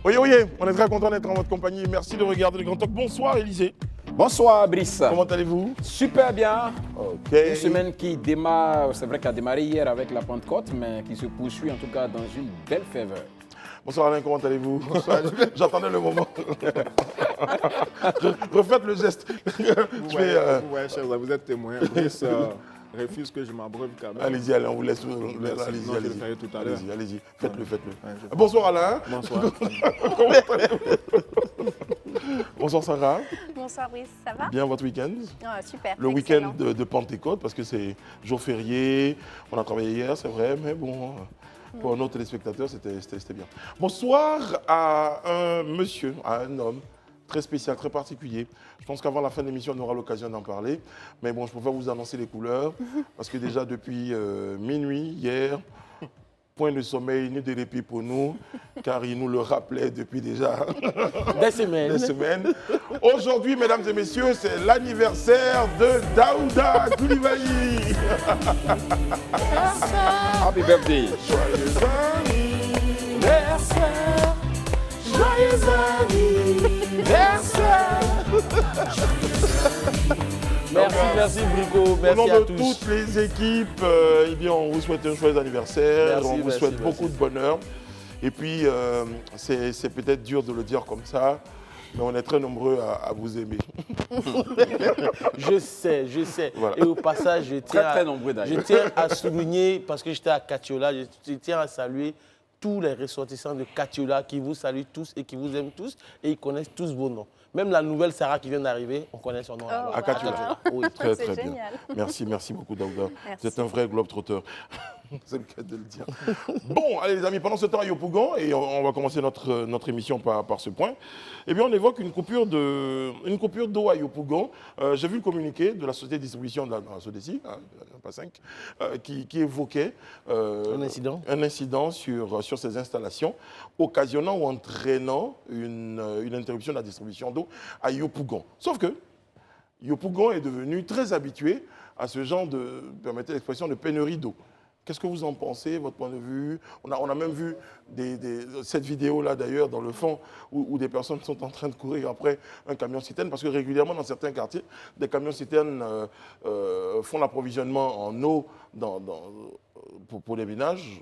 Oui, on est très content d'être en votre compagnie. Merci de regarder le Grand Talk. Bonsoir, Élisée. Bonsoir, Brice. Comment allez-vous? Super bien. Ok. Une semaine qui démarre, c'est vrai qu'elle a démarré hier avec la Pentecôte, mais qui se poursuit en tout cas dans une belle ferveur. Bonsoir Alain, comment allez-vous? J'attendais le moment. Refaites le geste. Ouais, cher, vous êtes témoin. Brice refuse que je m'abreuve quand même. Allez-y, Alain, on vous laisse. Allez-y, je le ferai tout à l'heure. Allez-y, faites-le. Ouais, Bonsoir Alain. Bonsoir. Bonsoir Sarah. Bonsoir Brice, ça va? Bien votre week-end? Super. Le excellent. week-end de Pentecôte, parce que c'est jour férié. On a travaillé hier, c'est vrai, mais bon, pour nos téléspectateurs, c'était bien. Bonsoir à un monsieur, à un homme très spécial, très particulier. Je pense qu'avant la fin de l'émission, on aura l'occasion d'en parler. Mais bon, je préfère vous annoncer les couleurs, parce que déjà depuis minuit, hier, point de sommeil ni de répit pour nous, car il nous le rappelait depuis déjà des semaines. Aujourd'hui, mesdames et messieurs, c'est l'anniversaire de Daouda Coulibaly. Happy birthday. Joyeux Anniversaire, joyeux anniversaire. Merci Brico, Au merci nom à de tous. toutes les équipes, eh bien, on vous souhaite un joyeux anniversaire, Merci, on vous merci, souhaite merci. beaucoup de bonheur. Et puis, c'est peut-être dur de le dire comme ça, mais on est très nombreux à vous aimer. Je sais. Voilà. Et au passage, je Très nombreux d'ailleurs. je tiens à souligner, parce que j'étais à Katiola, je tiens à saluer tous les ressortissants de Katiola qui vous saluent tous et qui vous aiment tous et ils connaissent tous vos noms. Même la nouvelle Sarah qui vient d'arriver, on connaît son nom. Oh, là-bas. À Katiola. Oui. Très, C'est très bien. génial. Merci beaucoup, Daouda. Merci. Vous êtes un vrai globe-trotteur. C'est le cas de le dire. Bon, allez les amis, pendant ce temps à Yopougon, et on va commencer notre émission par ce point, eh bien on évoque une coupure d'eau à Yopougon. J'ai vu le communiqué de la société de distribution de la SODECI, pas 5, qui évoquait un incident sur ces installations, occasionnant ou entraînant une interruption de la distribution d'eau à Yopougon. Sauf que Yopougon est devenu très habitué à ce genre de, permettez l'expression, de pénurie d'eau. Qu'est-ce que vous en pensez, votre point de vue? On a même vu cette vidéo-là d'ailleurs dans le fond où des personnes sont en train de courir après un camion-citerne parce que régulièrement dans certains quartiers, des camions-citernes font l'approvisionnement en eau pour les ménages.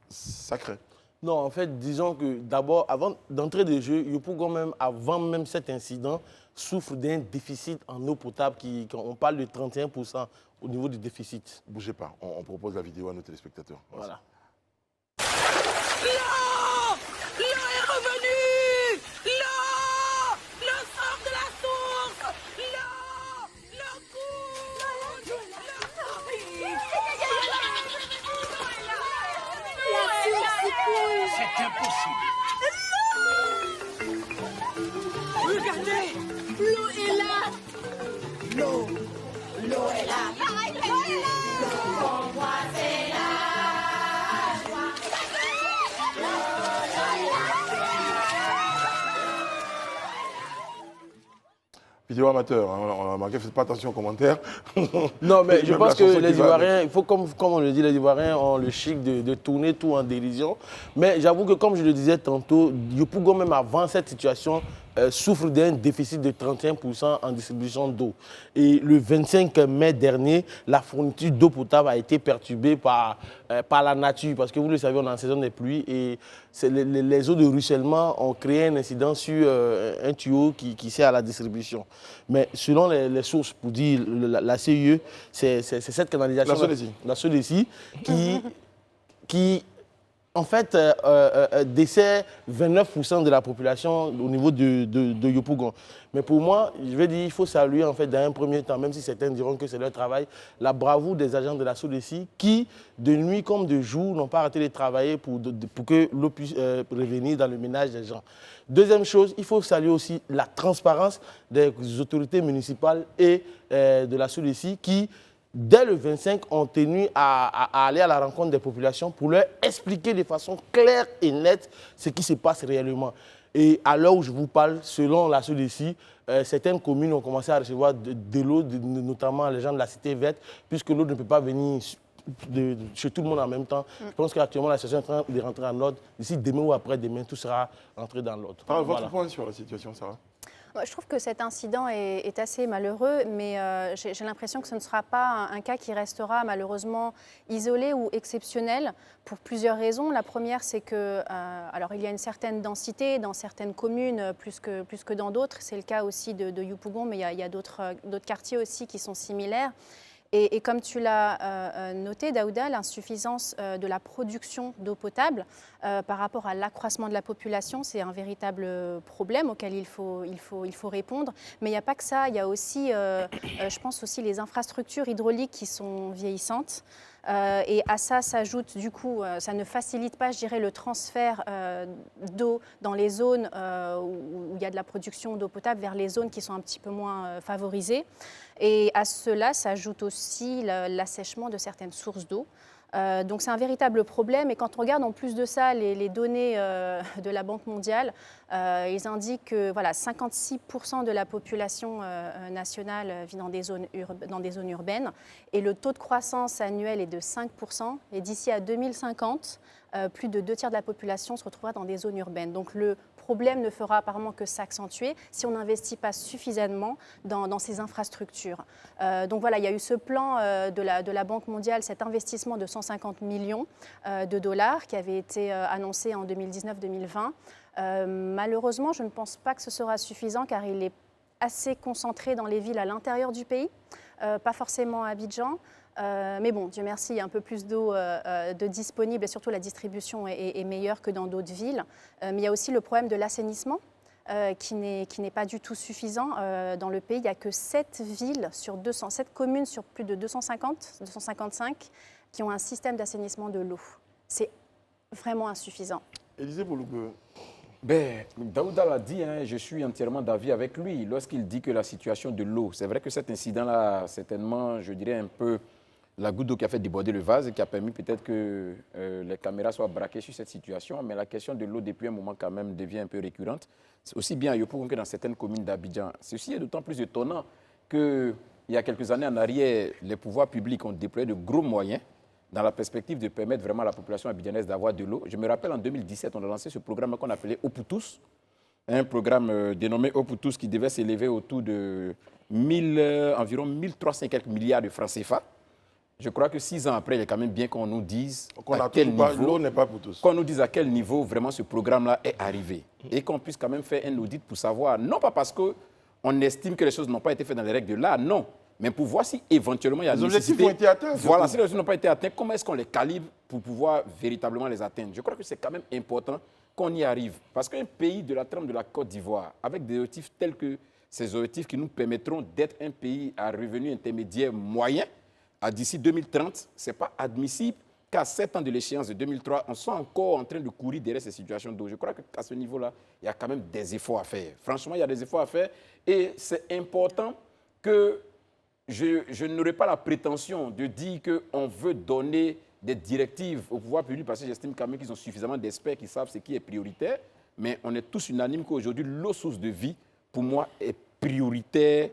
Ça craint. Non, en fait, disons que d'abord, avant d'entrer des jeux, Yopougon, même avant même cet incident, souffre d'un déficit en eau potable on parle de 31% au niveau du déficit. Bougez pas, on propose la vidéo à nos téléspectateurs. Voilà. L'eau! L'eau est revenue! L'eau! L'eau sort de la source! L'eau! L'eau coule! C'est impossible. Regardez! L'eau est là! L'eau! L'eau est là! L'eau pour moi c'est là! Vidéo amateur, hein, on a remarqué, faites pas attention aux commentaires. Non, mais je Même pense la que chanson les qui va Ivoiriens, il faut, comme on le dit, les Ivoiriens ont le chic de tourner tout en dérision. Mais j'avoue que, comme je le disais tantôt, Yopougon, même avant cette situation, souffre d'un déficit de 31% en distribution d'eau. Et le 25 mai dernier, la fourniture d'eau potable a été perturbée par la nature. Parce que vous le savez, on est en saison des pluies et les eaux de ruissellement ont créé un incident sur un tuyau qui sert à la distribution. Mais selon les sources, pour dire la CIE, c'est cette canalisation, la SODECI, qui en fait, dessert 29% de la population au niveau de Yopougon. Mais pour moi, je vais dire, il faut saluer en fait dans un premier temps, même si certains diront que c'est leur travail, la bravoure des agents de la SODECI qui, de nuit comme de jour, n'ont pas arrêté de travailler pour que l'eau puisse revenir dans le ménage des gens. Deuxième chose, il faut saluer aussi la transparence des autorités municipales et de la SODECI qui, dès le 25, ont tenu à aller à la rencontre des populations pour leur expliquer de façon claire et nette ce qui se passe réellement. Et à l'heure où je vous parle, selon la SODECI, certaines communes ont commencé à recevoir de l'eau, notamment les gens de la cité verte, puisque l'eau ne peut pas venir chez tout le monde en même temps. Je pense qu'actuellement, la situation est en train de rentrer en ordre. D'ici demain ou après-demain, tout sera entré dans l'ordre. Votre point sur la situation, Sarah? Je trouve que cet incident est assez malheureux, mais j'ai l'impression que ce ne sera pas un cas qui restera malheureusement isolé ou exceptionnel pour plusieurs raisons. La première, c'est que, alors il y a une certaine densité dans certaines communes plus que dans d'autres. C'est le cas aussi de Yopougon, mais il y a d'autres quartiers aussi qui sont similaires. Et comme tu l'as noté, Daouda, l'insuffisance de la production d'eau potable par rapport à l'accroissement de la population, c'est un véritable problème auquel il faut répondre. Mais il n'y a pas que ça, il y a aussi, je pense aussi, les infrastructures hydrauliques qui sont vieillissantes. Et à ça s'ajoute, du coup, ça ne facilite pas, je dirais, le transfert d'eau dans les zones où il y a de la production d'eau potable vers les zones qui sont un petit peu moins favorisées. Et à cela s'ajoute aussi l'assèchement de certaines sources d'eau. Donc c'est un véritable problème. Et quand on regarde en plus de ça les données de la Banque mondiale, ils indiquent que voilà, 56% de la population nationale vit dans des zones urbaines et le taux de croissance annuel est de 5%. Et d'ici à 2050, plus de 2 tiers de la population se retrouvera dans des zones urbaines. Donc le problème ne fera apparemment que s'accentuer si on n'investit pas suffisamment dans ces infrastructures. Donc voilà, il y a eu ce plan de la Banque mondiale, cet investissement de 150 millions de dollars qui avait été annoncé en 2019-2020. Malheureusement, je ne pense pas que ce sera suffisant car il est assez concentré dans les villes à l'intérieur du pays, pas forcément à Abidjan. Mais bon, Dieu merci, il y a un peu plus d'eau de disponible et surtout la distribution est meilleure que dans d'autres villes. Mais il y a aussi le problème de l'assainissement qui n'est pas du tout suffisant. Dans le pays, il n'y a que 7 villes sur 200, 7 communes sur plus de 255 qui ont un système d'assainissement de l'eau. C'est vraiment insuffisant. Élisée Boulougue. Daouda l'a dit, hein, je suis entièrement d'avis avec lui lorsqu'il dit que la situation de l'eau, c'est vrai que cet incident-là, certainement, je dirais un peu la goutte d'eau qui a fait déborder le vase et qui a permis peut-être que les caméras soient braquées sur cette situation. Mais la question de l'eau, depuis un moment, quand même, devient un peu récurrente. C'est aussi bien à Yopougon que dans certaines communes d'Abidjan. Ceci est d'autant plus étonnant qu'il y a quelques années en arrière, les pouvoirs publics ont déployé de gros moyens dans la perspective de permettre vraiment à la population abidjanaise d'avoir de l'eau. Je me rappelle en 2017, on a lancé ce programme qu'on appelait Eau pour tous, un programme dénommé Eau pour tous qui devait s'élever autour de environ 1300 quelques milliards de francs CFA. Je crois que 6 ans après, il est quand même bien qu'on nous dise à quel niveau, l'eau n'est pas pour tous. qu'on nous dise à quel niveau vraiment ce programme-là est arrivé et qu'on puisse quand même faire un audit pour savoir, non pas parce qu'on estime que les choses n'ont pas été faites dans les règles de l'art, non, mais pour voir si éventuellement il y a les objectifs ont été atteints. Voilà, si les objectifs n'ont pas été atteints, comment est-ce qu'on les calibre pour pouvoir véritablement les atteindre? Je crois que c'est quand même important qu'on y arrive. Parce qu'un pays de la trempe de la Côte d'Ivoire, avec des objectifs tels que ces objectifs qui nous permettront d'être un pays à revenu intermédiaire moyen, d'ici 2030, ce n'est pas admissible qu'à 7 ans de l'échéance de 2003, on soit encore en train de courir derrière ces situations d'eau. Je crois qu'à ce niveau-là, il y a quand même des efforts à faire. Franchement, il y a des efforts à faire et c'est important que je n'aurai pas la prétention de dire qu'on veut donner des directives au pouvoir public parce que j'estime quand même qu'ils ont suffisamment d'experts qui savent ce qui est prioritaire. Mais on est tous unanimes qu'aujourd'hui, l'eau source de vie, pour moi, est prioritaire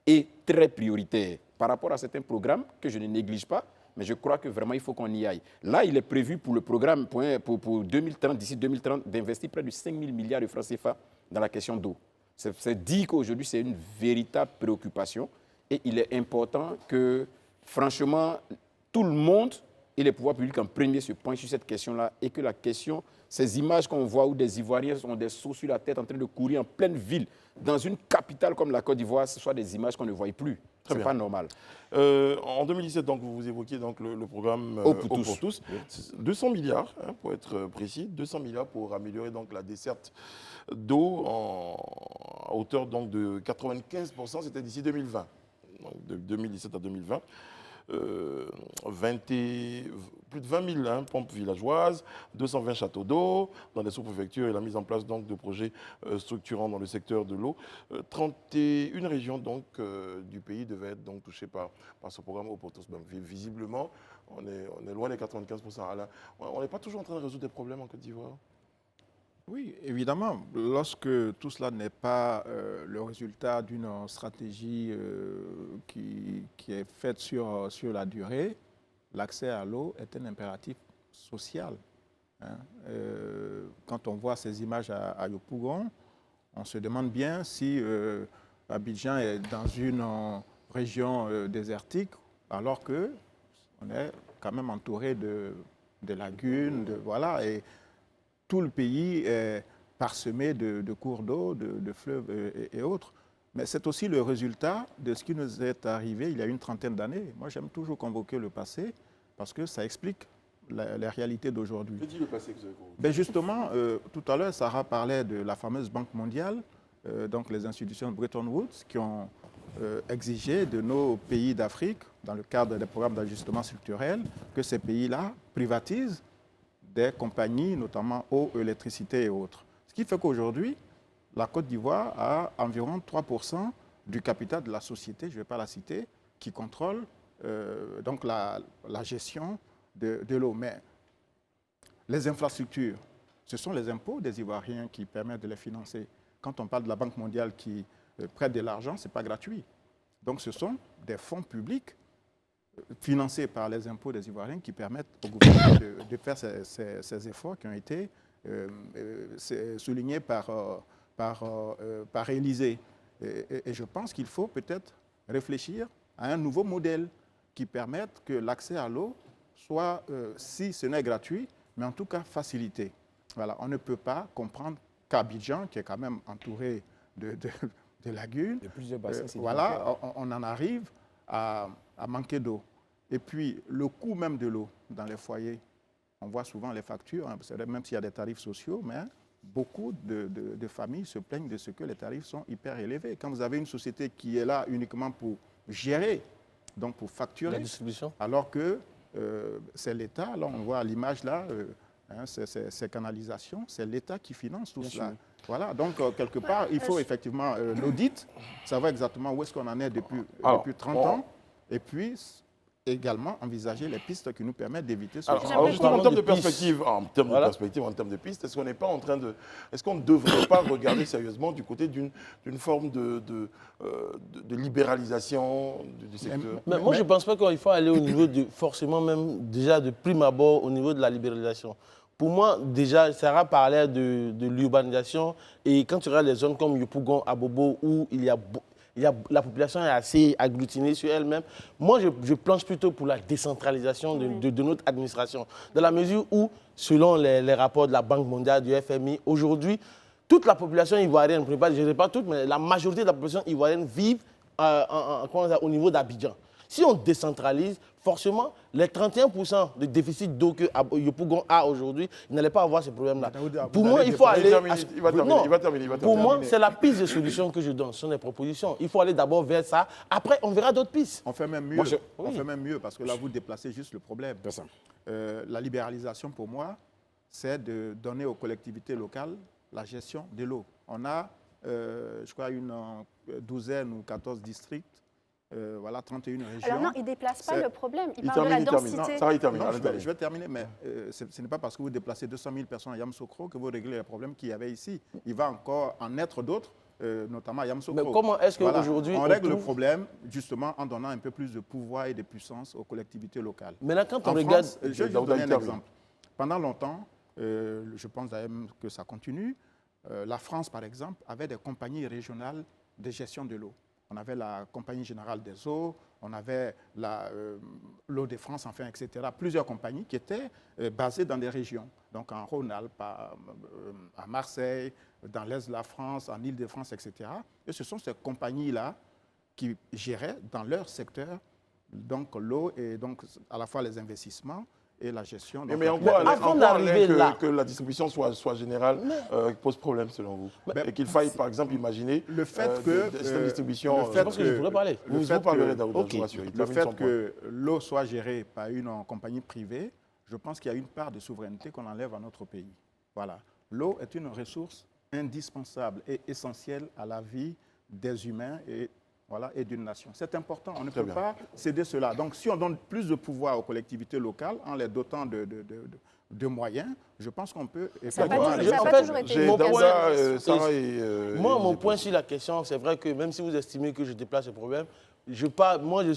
et très prioritaire par rapport à certains programmes que je ne néglige pas. Mais je crois que vraiment, il faut qu'on y aille. Là, il est prévu pour le programme pour 2030, d'ici 2030, d'investir près de 5 000 milliards de francs CFA dans la question d'eau. C'est dit qu'aujourd'hui, c'est une véritable préoccupation. Et il est important que, franchement, tout le monde et les pouvoirs publics en premier se penchent sur cette question-là et que la question, ces images qu'on voit où des Ivoiriens ont des seaux sur la tête en train de courir en pleine ville, dans une capitale comme la Côte d'Ivoire, ce soit des images qu'on ne voit plus. Ce n'est pas normal. En 2017, donc, vous évoquiez donc, le programme Eau pour tous. 200 milliards, hein, pour être précis, 200 milliards pour améliorer donc, la desserte d'eau à hauteur donc, de 95%, c'était d'ici 2020. Donc, de 2017 à 2020. Plus de 20 000 pompes villageoises, 220 châteaux d'eau dans des sous-préfectures et la mise en place donc, de projets structurants dans le secteur de l'eau. 31 régions donc, du pays devaient être donc, touchées par ce programme Eau pour tous. Ben, visiblement, on est loin des 95%. On n'est pas toujours en train de résoudre des problèmes en Côte d'Ivoire. Oui, évidemment, lorsque tout cela n'est pas le résultat d'une stratégie qui est faite sur la durée, l'accès à l'eau est un impératif social. Hein. Quand on voit ces images à Yopougon, on se demande bien si Abidjan est dans une région désertique, alors qu'on est quand même entouré de lagunes, voilà, et tout le pays est parsemé de cours d'eau, de fleuves et autres. Mais c'est aussi le résultat de ce qui nous est arrivé il y a une trentaine d'années. Moi, j'aime toujours convoquer le passé parce que ça explique la réalité d'aujourd'hui. Que dit le passé que vous avez convoqué? Ben justement, tout à l'heure, Sarah parlait de la fameuse Banque mondiale, donc les institutions de Bretton Woods qui ont exigé de nos pays d'Afrique, dans le cadre des programmes d'ajustement structurel, que ces pays-là privatisent des compagnies, notamment eau, électricité et autres. Ce qui fait qu'aujourd'hui, la Côte d'Ivoire a environ 3% du capital de la société, je ne vais pas la citer, qui contrôle donc la gestion de l'eau. Mais les infrastructures, ce sont les impôts des Ivoiriens qui permettent de les financer. Quand on parle de la Banque mondiale qui prête de l'argent, ce n'est pas gratuit. Donc ce sont des fonds publics financés par les impôts des Ivoiriens qui permettent au gouvernement de faire ces efforts qui ont été soulignés par Élysée. Et je pense qu'il faut peut-être réfléchir à un nouveau modèle qui permette que l'accès à l'eau soit, si ce n'est gratuit, mais en tout cas facilité. Voilà, on ne peut pas comprendre qu'Abidjan, qui est quand même entouré de lagunes, De plusieurs bassins, voilà, on en arrive à manquer d'eau. Et puis, le coût même de l'eau dans les foyers, on voit souvent les factures, hein, même s'il y a des tarifs sociaux, mais beaucoup de familles se plaignent de ce que les tarifs sont hyper élevés. Quand vous avez une société qui est là uniquement pour gérer, donc pour facturer, La distribution. alors que c'est l'État, là on voit à l'image là, ces canalisations, c'est l'État qui finance tout cela. Voilà, donc quelque part, il faut effectivement l'audit, savoir exactement où est-ce qu'on en est depuis 30 ans, et puis également envisager les pistes qui nous permettent d'éviter ce genre Alors justement, en termes de perspective, en termes de pistes, est-ce qu'on n'est pas en train de, est-ce qu'on ne devrait pas regarder sérieusement du côté d'une forme de libéralisation du secteur? Mais moi, je ne pense pas qu'il faut aller au niveau de, forcément même déjà de prime abord, au niveau de la libéralisation. Pour moi, déjà, Sarah parlait de l'urbanisation et quand tu regardes les zones comme Yopougon, Abobo, où la population est assez agglutinée sur elle-même. Moi, je planche plutôt pour la décentralisation de notre administration. Dans la mesure où, selon les rapports de la Banque mondiale, du FMI, aujourd'hui, toute la population ivoirienne, je ne dirais pas toute, mais la majorité de la population ivoirienne vit au niveau d'Abidjan. Si on décentralise, forcément, les 31% de déficit d'eau que Yopougon a aujourd'hui, il n'allait pas avoir ce problème-là. Pour moi, il faut aller... Il va terminer. Pour moi, c'est la piste de solution que je donne. Ce sont des propositions. Il faut aller d'abord vers ça. Après, on verra d'autres pistes. On fait même mieux. On fait même mieux parce que là, vous déplacez juste le problème. La libéralisation, pour moi, c'est de donner aux collectivités locales la gestion de l'eau. On a, je crois, une douzaine ou 14 districts. Voilà, 31 régions. Alors non, il ne déplace pas le problème, il parle de la densité. Ça, il termine. Je vais terminer, mais ce n'est pas parce que vous déplacez 200 000 personnes à Yamoussoukro que vous réglez les problèmes qu'il y avait ici. Il va encore en être d'autres, notamment à Yamoussoukro. Mais comment est-ce qu'aujourd'hui... On règle le problème, justement, en donnant un peu plus de pouvoir et de puissance aux collectivités locales. Maintenant, quand on regarde... France, je vais vous donner un exemple. Pendant longtemps, je pense d'ailleurs que ça continue, la France, par exemple, avait des compagnies régionales de gestion de l'eau. On avait la Compagnie Générale des Eaux, on avait l'Eau de France, enfin, etc. Plusieurs compagnies qui étaient basées dans des régions. Donc en Rhône-Alpes, à Marseille, dans l'Est de la France, en Île-de-France, etc. Et ce sont ces compagnies-là qui géraient dans leur secteur donc l'eau et donc à la fois les investissements et la gestion. Mais avant d'arriver là, que la distribution soit générale pose problème selon vous. Et qu'il faille, par exemple, imaginer le fait que cette distribution. Je pense que je pourrais parler. Le fait que l'eau soit gérée par une compagnie privée, je pense qu'il y a une part de souveraineté qu'on enlève à notre pays. Voilà. L'eau est une ressource indispensable et essentielle à la vie des humains et d'une nation. C'est important, on ne peut pas céder cela. Donc si on donne plus de pouvoir aux collectivités locales en les dotant de moyens, je pense qu'on peut... Ça n'a Moi, pas, en pas fait, toujours été J'ai mon point, Daouda, Sarah et... Moi, et mon j'ai point posé. sur la question, c'est vrai que même si vous estimez que je déplace le problème, moi, je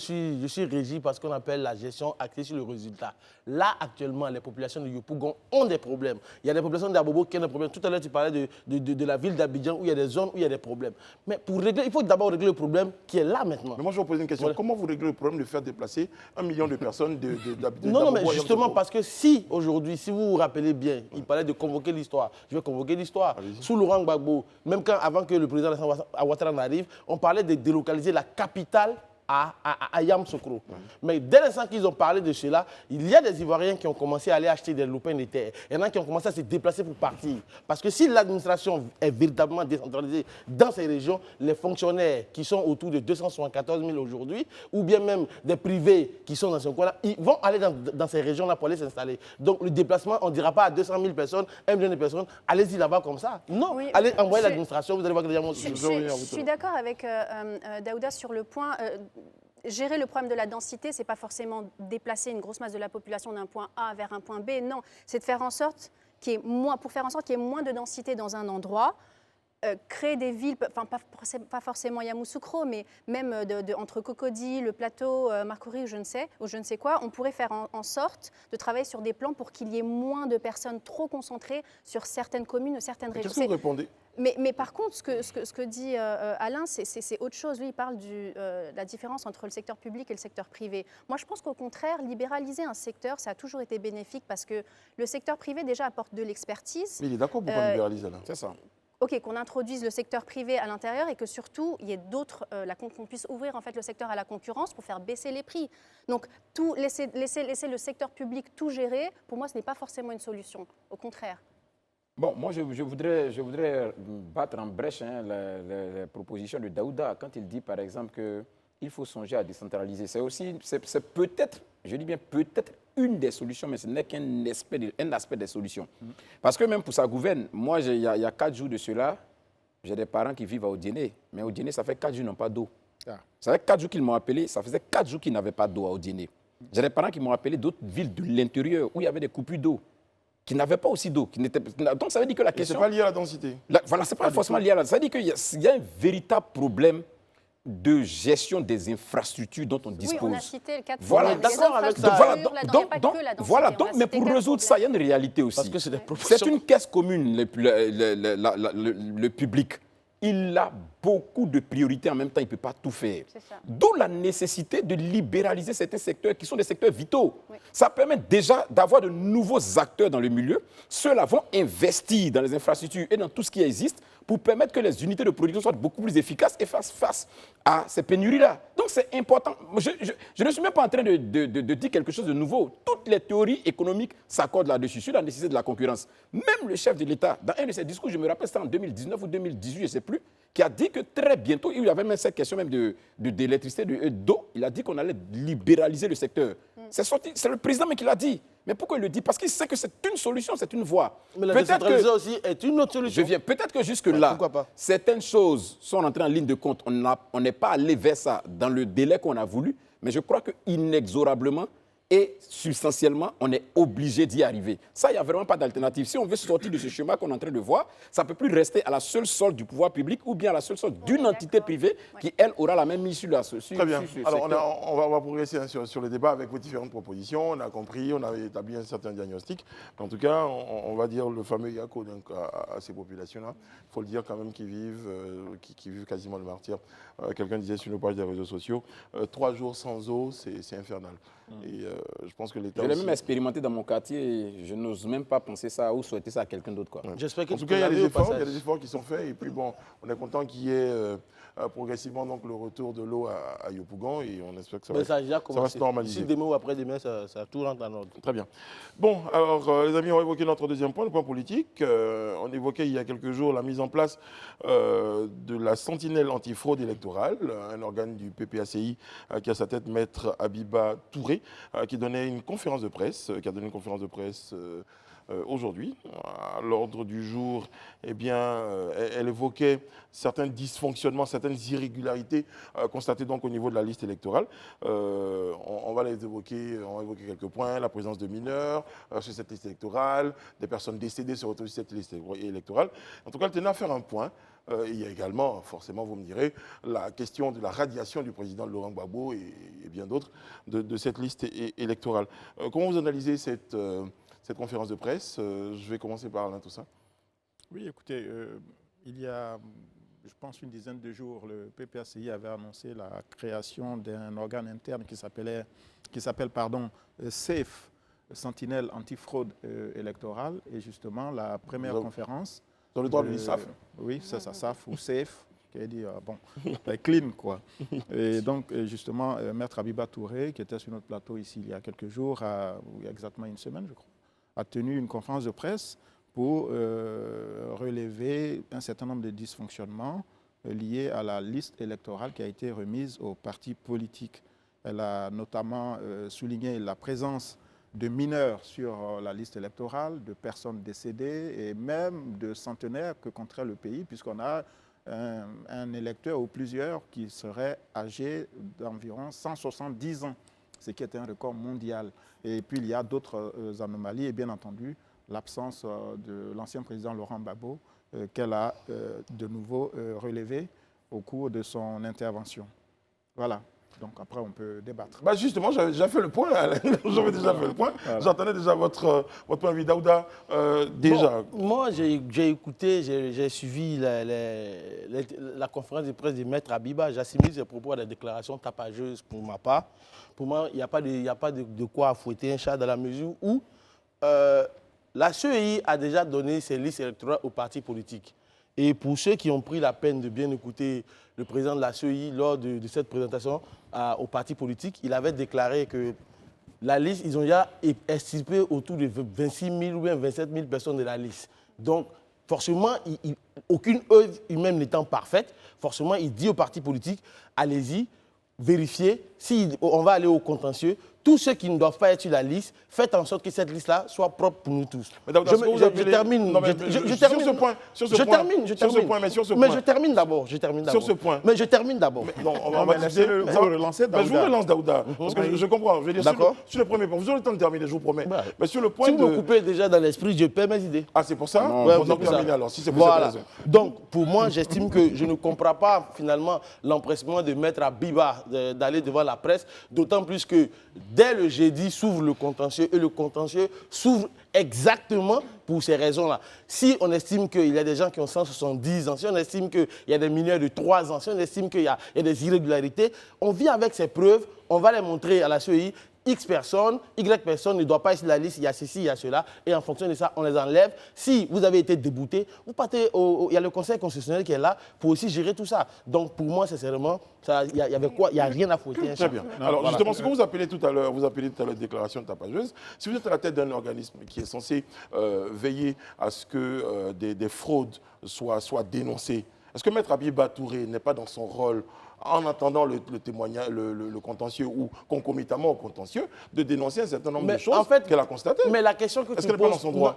suis régi par ce qu'on appelle la gestion axée sur le résultat. Là, actuellement, les populations de Yopougon ont des problèmes. Il y a des populations d'Abobo qui ont des problèmes. Tout à l'heure, tu parlais de la ville d'Abidjan où il y a des zones où il y a des problèmes. Mais pour régler, il faut d'abord régler le problème qui est là maintenant. Mais moi, je vais vous poser une question. Voilà. Comment vous réglez le problème de faire déplacer 1 million de personnes Non, mais d'Abobo à justement, Yamoussoukro? parce que si aujourd'hui, si vous vous rappelez bien, il parlait de convoquer l'histoire. Je vais convoquer l'histoire. Sous Laurent Gbagbo, même avant que le président Ouattara n'arrive, on parlait de délocaliser la capitale à Yamoussoukro. Mais dès l'instant qu'ils ont parlé de cela, il y a des Ivoiriens qui ont commencé à aller acheter des lopins de terre. Il y en a qui ont commencé à se déplacer pour partir. Parce que si l'administration est véritablement décentralisée dans ces régions, les fonctionnaires qui sont autour de 274 000 aujourd'hui, ou bien même des privés qui sont dans ce coin-là, ils vont aller dans ces régions-là pour aller s'installer. Donc le déplacement, on ne dira pas à 200 000 personnes, 1 million de personnes, allez-y là-bas comme ça. Non, Oui, allez envoyer je- l'administration, vous allez voir que les gens vont Je suis d'accord avec Daouda sur le point. Gérer le problème de la densité, ce n'est pas forcément déplacer une grosse masse de la population d'un point A vers un point B. Non, c'est de faire en sorte qu'il y ait moins, pour faire en sorte qu'il y ait moins de densité dans un endroit. Créer des villes, enfin pas forcément Yamoussoukro, mais même entre Cocody, le plateau, Marcory ou je ne sais quoi, on pourrait faire en sorte de travailler sur des plans pour qu'il y ait moins de personnes trop concentrées sur certaines communes ou certaines régions. Qu'est-ce que vous répondez? Mais par contre, ce que dit Alain, c'est autre chose. Lui, il parle de la différence entre le secteur public et le secteur privé. Moi, je pense qu'au contraire, libéraliser un secteur, ça a toujours été bénéfique parce que le secteur privé, déjà, apporte de l'expertise. Mais il est d'accord pour pas libéraliser là. C'est ça. OK, qu'on introduise le secteur privé à l'intérieur et que surtout, il y ait d'autres, qu'on puisse ouvrir en fait le secteur à la concurrence pour faire baisser les prix. Donc, laisser le secteur public tout gérer, pour moi, ce n'est pas forcément une solution. Au contraire. Bon, moi, je voudrais battre en brèche les propositions de Daouda quand il dit, par exemple, qu'il faut songer à décentraliser. C'est peut-être, je dis bien peut-être, une des solutions, mais ce n'est qu'un aspect des solutions. Parce que même pour sa gouverne, moi, il y a 4 jours de cela, j'ai des parents qui vivent à Odiéné. Mais Odiéné, ça fait 4 jours qu'ils n'ont pas d'eau. Ah. Ça fait 4 jours qu'ils m'ont appelé, ça faisait 4 jours qu'ils n'avaient pas d'eau à Odiéné. J'ai des parents qui m'ont appelé d'autres villes de l'intérieur où il y avait des coupures d'eau, qui n'avaient pas aussi d'eau. Donc ça veut dire que la Et ce question... n'est pas lié à la densité. Voilà, ce n'est pas forcément lié à la... Ça veut dire qu'il y a un véritable problème de gestion des infrastructures dont on dispose. Oui, on a cité le cas de Voilà, les d'accord avec ça. infrastructures, Donc, là, il n'y a pas que la densité, voilà, on a mais cité pour 4 résoudre ça, il y a une réalité aussi. Parce que c'est des C'est proportions. une caisse commune, le public. Il a beaucoup de priorités en même temps, il ne peut pas tout faire. C'est ça. D'où la nécessité de libéraliser certains secteurs qui sont des secteurs vitaux. Oui. Ça permet déjà d'avoir de nouveaux acteurs dans le milieu. Ceux-là vont investir dans les infrastructures et dans tout ce qui existe pour permettre que les unités de production soient beaucoup plus efficaces et fassent face à ces pénuries-là. Donc c'est important. Je ne suis même pas en train de dire quelque chose de nouveau. Toutes les théories économiques s'accordent là-dessus, sur la nécessité de la concurrence. Même le chef de l'État, dans un de ses discours, je me rappelle, c'était en 2019 ou 2018, je ne sais plus, qui a dit que très bientôt, il y avait même cette question même d'électricité, d'eau, il a dit qu'on allait libéraliser le secteur. C'est le président qui l'a dit. Mais pourquoi il le dit? Parce qu'il sait que c'est une solution, c'est une voie. Mais la Peut-être décentralisation que, aussi est une autre solution. je viens, peut-être que jusque-là, pourquoi pas? certaines choses sont entrées en ligne de compte. On n'est pas allé vers ça dans le délai qu'on a voulu, mais je crois qu'inexorablement et substantiellement, on est obligé d'y arriver. Ça, il n'y a vraiment pas d'alternative. Si on veut sortir de ce schéma qu'on est en train de voir, ça ne peut plus rester à la seule solde du pouvoir public ou bien à la seule solde d'une entité privée qui, elle, aura la même issue là. Très bien. Alors, on va progresser sur le débat avec vos différentes propositions. On a compris, on a établi un certain diagnostic. En tout cas, on va dire le fameux Yako donc, à ces populations-là. Il faut le dire quand même qui vivent quasiment le martyre. Quelqu'un disait sur nos pages des réseaux sociaux, 3 jours sans eau, c'est infernal. Et je pense que l'État. Je l'ai aussi... même expérimenté dans mon quartier et je n'ose même pas penser ça ou souhaiter ça à quelqu'un d'autre. Quoi. Ouais. J'espère que En tout cas, il y a des efforts qui sont faits. Et puis, bon, on est content qu'il y ait progressivement donc, le retour de l'eau à Yopougon. Et on espère que ça va se normaliser. Si demain ou après-demain, ça tout rentre en ordre. Très bien. Bon, alors, les amis, on va évoquer notre deuxième point, le point politique. On évoquait il y a quelques jours la mise en place de la sentinelle antifraude électorale, un organe du PPACI qui a à sa tête Maître Abiba Touré, qui donnait une conférence de presse, qui a donné une conférence de presse aujourd'hui. À l'ordre du jour, eh bien, elle évoquait certains dysfonctionnements, certaines irrégularités constatées donc au niveau de la liste électorale. On va les évoquer, on va évoquer quelques points. La présence de mineurs sur cette liste électorale, des personnes décédées sur cette liste électorale. En tout cas, elle tenait à faire un point. Il y a également, forcément, vous me direz, la question de la radiation du président Laurent Gbagbo et bien d'autres de cette liste électorale. Comment vous analysez cette conférence de presse? Je vais commencer par Alain Toussaint. Oui, écoutez, il y a, je pense, une dizaine de jours, le PPACI avait annoncé la création d'un organe interne qui s'appelle SAFE, Sentinelle Antifraude Électorale. Et justement, la première conférence... Dans le droit de l'ISAF. Oui, c'est ça, SAF ou SAFE, qui a dit, bon, clean, quoi. Et donc, justement, Maître Abiba Touré, qui était sur notre plateau ici il y a quelques jours, il y a exactement une semaine, je crois, a tenu une conférence de presse pour relever un certain nombre de dysfonctionnements liés à la liste électorale qui a été remise aux partis politiques. Elle a notamment souligné la présence de mineurs sur la liste électorale, de personnes décédées et même de centenaires que compterait le pays, puisqu'on a un électeur ou plusieurs qui seraient âgés d'environ 170 ans, ce qui est un record mondial. Et puis il y a d'autres anomalies et bien entendu l'absence de l'ancien président Laurent Gbagbo qu'elle a de nouveau relevé au cours de son intervention. Voilà. Donc après, on peut débattre. Bah justement, j'avais déjà fait le point. J'avais déjà fait le point. Voilà. J'entendais déjà votre point de vue. Daouda, déjà. Bon, moi, j'ai écouté, j'ai suivi la conférence de presse de Maître Abiba. J'assimile ses propos à des déclarations tapageuses pour ma part. Pour moi, il n'y a pas de quoi fouetter un chat dans la mesure où la CEI a déjà donné ses listes électorales aux partis politiques. Et pour ceux qui ont pris la peine de bien écouter le président de la CEI lors de cette présentation aux partis politiques, il avait déclaré que la liste, ils ont déjà estimé autour de 26 000 ou bien 27 000 personnes de la liste. Donc, forcément, aucune œuvre humaine n'étant parfaite, forcément, il dit aux partis politiques, allez-y, vérifiez, si on va aller au contentieux, tous ceux qui ne doivent pas être sur la liste, faites en sorte que cette liste-là soit propre pour nous tous. Mais je termine. Sur ce point. Mais je termine d'abord. Non, on va laisser vous relancer, Daouda. Je vous relance, Daouda. Parce que je comprends. Je veux dire, sur le premier point, vous aurez le temps de terminer, je vous promets. Mais sur le point si vous me coupez déjà dans l'esprit, je perds mes idées. Ah, c'est pour ça? Donc, terminez alors, si c'est pour cette raison. Donc, pour moi, j'estime que je ne comprends pas finalement l'empressement de mettre Abiba d'aller devant la presse, d'autant plus que dès le jeudi s'ouvre le contentieux et le contentieux s'ouvre exactement pour ces raisons-là. Si on estime qu'il y a des gens qui ont 170 ans, si on estime qu'il y a des mineurs de 3 ans, si on estime qu'il y a des irrégularités, on vient avec ces preuves, on va les montrer à la CEI. X personnes, Y personnes ne doivent pas être sur la liste, il y a ceci, il y a cela, et en fonction de ça, on les enlève. Si vous avez été débouté, vous partez il y a le Conseil constitutionnel qui est là pour aussi gérer tout ça. Donc pour moi, sincèrement, il y avait quoi? Il n'y a rien à fouetter. Très bien. Alors justement, ce que vous appelez tout à l'heure, déclaration tapageuse, si vous êtes à la tête d'un organisme qui est censé veiller à ce que des fraudes soient dénoncées, est-ce que Maître Abiba Touré n'est pas dans son rôle, en attendant le témoignage, le contentieux ou concomitamment au contentieux, de dénoncer un certain nombre de choses qu'elle a constatées? Mais la question que est-ce qu'elle n'est pas dans son droit?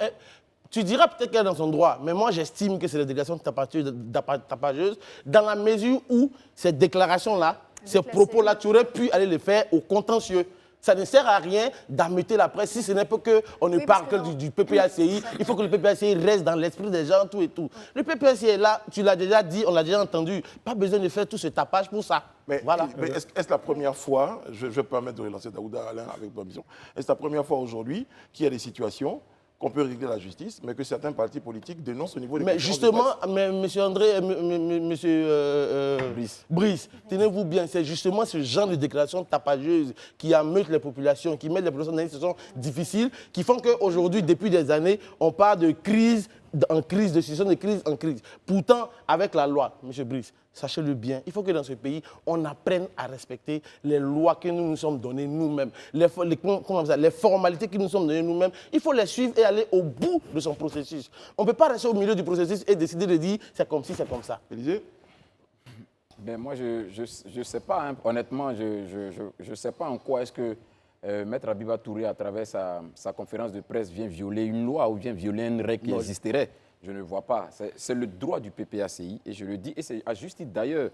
Tu diras peut-être qu'elle est dans son droit, mais moi j'estime que c'est la déclaration tapageuse dans la mesure où cette déclaration-là, ces propos-là, tu aurais pu aller les faire au contentieux. Ça ne sert à rien d'ameuter la presse si ce n'est pas qu'on ne parle que du PPACI. Il faut que le PPACI reste dans l'esprit des gens, tout et tout. Le PPACI est là, tu l'as déjà dit, on l'a déjà entendu. Pas besoin de faire tout ce tapage pour ça. Mais, voilà. Mais est-ce la première fois, je vais permettre de relancer Daouda Alain avec permission, est-ce la première fois aujourd'hui qu'il y a des situations qu'on peut régler la justice, mais que certains partis politiques dénoncent au niveau des... Mais justement, monsieur André, monsieur Brice, tenez-vous bien, c'est justement ce genre de déclaration tapageuse qui ameute les populations, qui met les populations dans une situation difficile, qui font qu'aujourd'hui, depuis des années, on parle de crise en crise, de situation de crise en crise. Pourtant, avec la loi, monsieur Brice, sachez-le bien, il faut que dans ce pays, on apprenne à respecter les lois que nous nous sommes données nous-mêmes, les formalités que nous nous sommes données nous-mêmes. Il faut les suivre et aller au bout de son processus. On ne peut pas rester au milieu du processus et décider de dire c'est comme ci, c'est comme ça. Élisée? Ben moi, je ne sais pas, hein. Honnêtement, je ne sais pas en quoi est-ce que Maître Abiba Touré, à travers sa conférence de presse, vient violer une loi ou vient violer une règle qui existerait. Je ne vois pas. C'est le droit du PPACI, et je le dis, et c'est à juste titre d'ailleurs,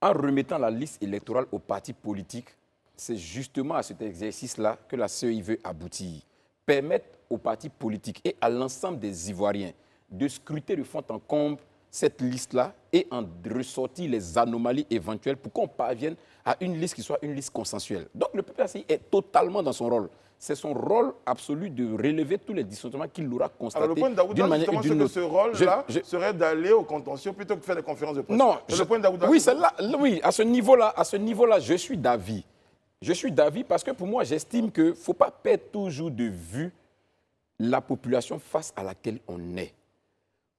en remettant la liste électorale aux partis politiques, c'est justement à cet exercice-là que la CEI veut aboutir. Permettre aux partis politiques et à l'ensemble des Ivoiriens de scruter de fond en comble cette liste-là et en ressortir les anomalies éventuelles pour qu'on parvienne à une liste qui soit une liste consensuelle. Donc le PPACI est totalement dans son rôle. C'est son rôle absolu de relever tous les dysfonctionnements qu'il aura constatés. Alors le point d'Aouda, justement, c'est que ce rôle-là serait d'aller au contentieux plutôt que de faire des conférences de presse. Non, le point d'Aouda, oui, oui, à ce niveau-là, je suis d'avis. Je suis d'avis parce que pour moi, j'estime qu'il ne faut pas perdre toujours de vue la population face à laquelle on est.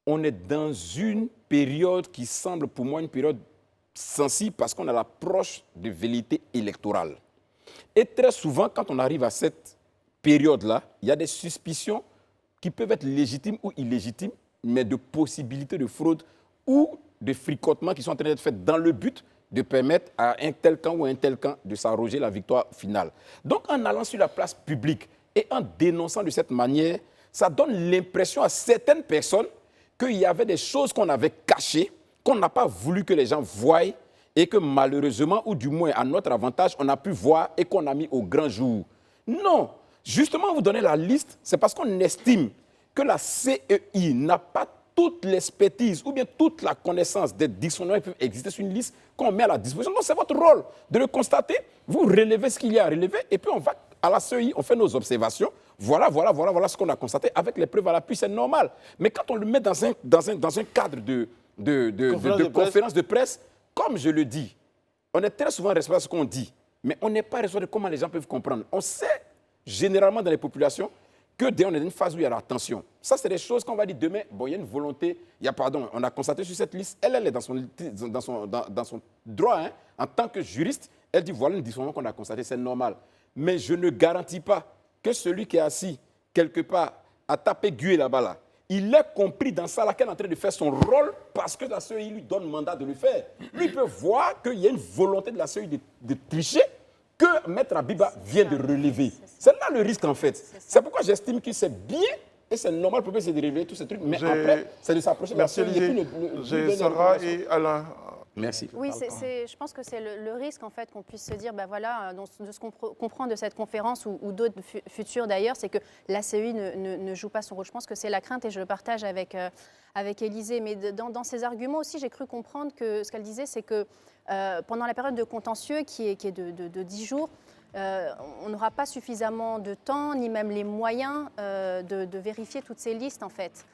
On est dans une période qui semble pour moi une période sensible parce qu'on a l'approche de velléité électorale. Et très souvent, quand on arrive à cette période-là, il y a des suspicions qui peuvent être légitimes ou illégitimes, mais de possibilités de fraude ou de fricotements qui sont en train d'être faits dans le but de permettre à un tel camp ou un tel camp de s'arroger la victoire finale. Donc, en allant sur la place publique et en dénonçant de cette manière, ça donne l'impression à certaines personnes qu'il y avait des choses qu'on avait cachées, qu'on n'a pas voulu que les gens voient et que malheureusement, ou du moins à notre avantage, on a pu voir et qu'on a mis au grand jour. Non, justement, vous donnez la liste, c'est parce qu'on estime que la CEI n'a pas toute l'expertise ou bien toute la connaissance des dysfonctionnements qui peuvent exister sur une liste qu'on met à la disposition. Donc, c'est votre rôle de le constater, vous relevez ce qu'il y a à relever et puis on va à la CEI, on fait nos observations. Voilà ce qu'on a constaté avec les preuves à l'appui, c'est normal. Mais quand on le met dans un cadre de conférence de presse, comme je le dis, on est très souvent responsable de ce qu'on dit, mais on n'est pas responsable de comment les gens peuvent comprendre. On sait généralement dans les populations que dès on est dans une phase où il y a la tension. Ça, c'est des choses qu'on va dire demain, bon, il y a une volonté, on a constaté sur cette liste, elle est dans son droit, hein, en tant que juriste, elle dit voilà une dysfonction qu'on a constatée, c'est normal. Mais je ne garantis pas que celui qui est assis quelque part à taper Gué là-bas, là, il est compris dans ça, là, qu'elle est en train de faire son rôle parce que la CEI lui donne mandat de le faire. Lui, il peut voir qu'il y a une volonté de la CEI de tricher que Maître Abiba vient de relever. C'est là le risque, en fait. C'est pourquoi j'estime que c'est bien et c'est normal pour eux de révéler tous ces trucs. Mais après, c'est de s'approcher. Merci, j'ai Sarah et Alain. Merci. Oui, je pense que c'est le risque en fait qu'on puisse se dire, voilà, de ce qu'on comprend de cette conférence ou d'autres futures d'ailleurs, c'est que la CEI ne joue pas son rôle. Je pense que c'est la crainte et je le partage avec Élisée. Mais dans ses arguments aussi, j'ai cru comprendre que ce qu'elle disait, c'est que pendant la période de contentieux qui est de 10 jours, on n'aura pas suffisamment de temps ni même les moyens de vérifier toutes ces listes en fait.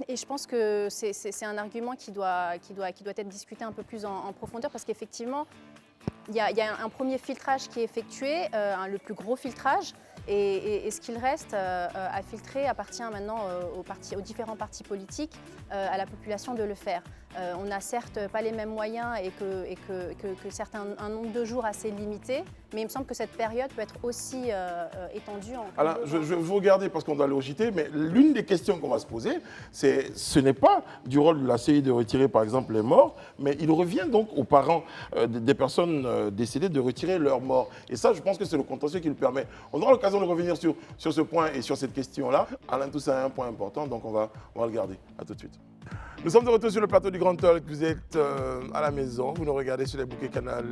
Et je pense que c'est un argument qui doit être discuté un peu plus en profondeur parce qu'effectivement, il y a un premier filtrage qui est effectué, le plus gros filtrage, et ce qu'il reste à filtrer appartient maintenant aux différents partis politiques, à la population de le faire. On n'a certes pas les mêmes moyens et que un nombre de jours assez limité, mais il me semble que cette période peut être aussi étendue. Alors, je vais vous regarder parce qu'on doit aller au JT, mais l'une des questions qu'on va se poser, ce n'est pas du rôle de la CEI de retirer par exemple les morts, mais il revient donc aux parents des personnes décédées de retirer leurs morts. Et ça, je pense que c'est le contentieux qui le permet. On aura l'occasion de revenir sur ce point et sur cette question-là. Alain, tout ça est un point important, donc on va le garder. À tout de suite. Nous sommes de retour sur le plateau du Grand Talk. Vous êtes à la maison, vous nous regardez sur les bouquets canal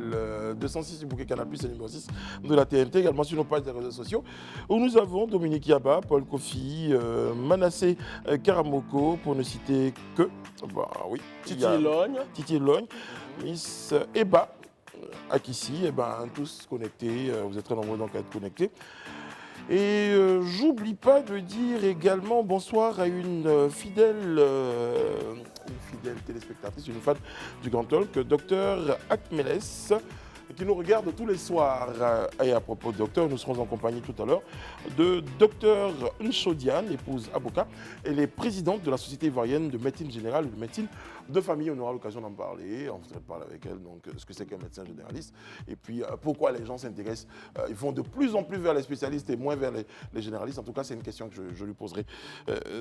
206, le bouquet canal plus, le numéro 6 de la TNT, également sur nos pages des réseaux sociaux, où nous avons Dominique Yaba, Paul Kofi, Manassé Karamoko, pour ne citer que, Titi Logne, Miss Eba, Akissi, tous connectés, vous êtes très nombreux donc à être connectés. Et j'oublie pas de dire également bonsoir à une fidèle téléspectatrice, une fan du Grand Talk, Dr Akmeles, qui nous regarde tous les soirs. Et à propos de docteur, nous serons en compagnie tout à l'heure de Dr Nchodiane, épouse avocat. Elle est présidente de la Société ivoirienne de médecine générale et de médecine Deux familles, on aura l'occasion d'en parler. On voudrait parler avec elle, donc ce que c'est qu'un médecin généraliste. Et puis, pourquoi les gens s'intéressent. Ils vont de plus en plus vers les spécialistes et moins vers les généralistes. En tout cas, c'est une question que je lui poserai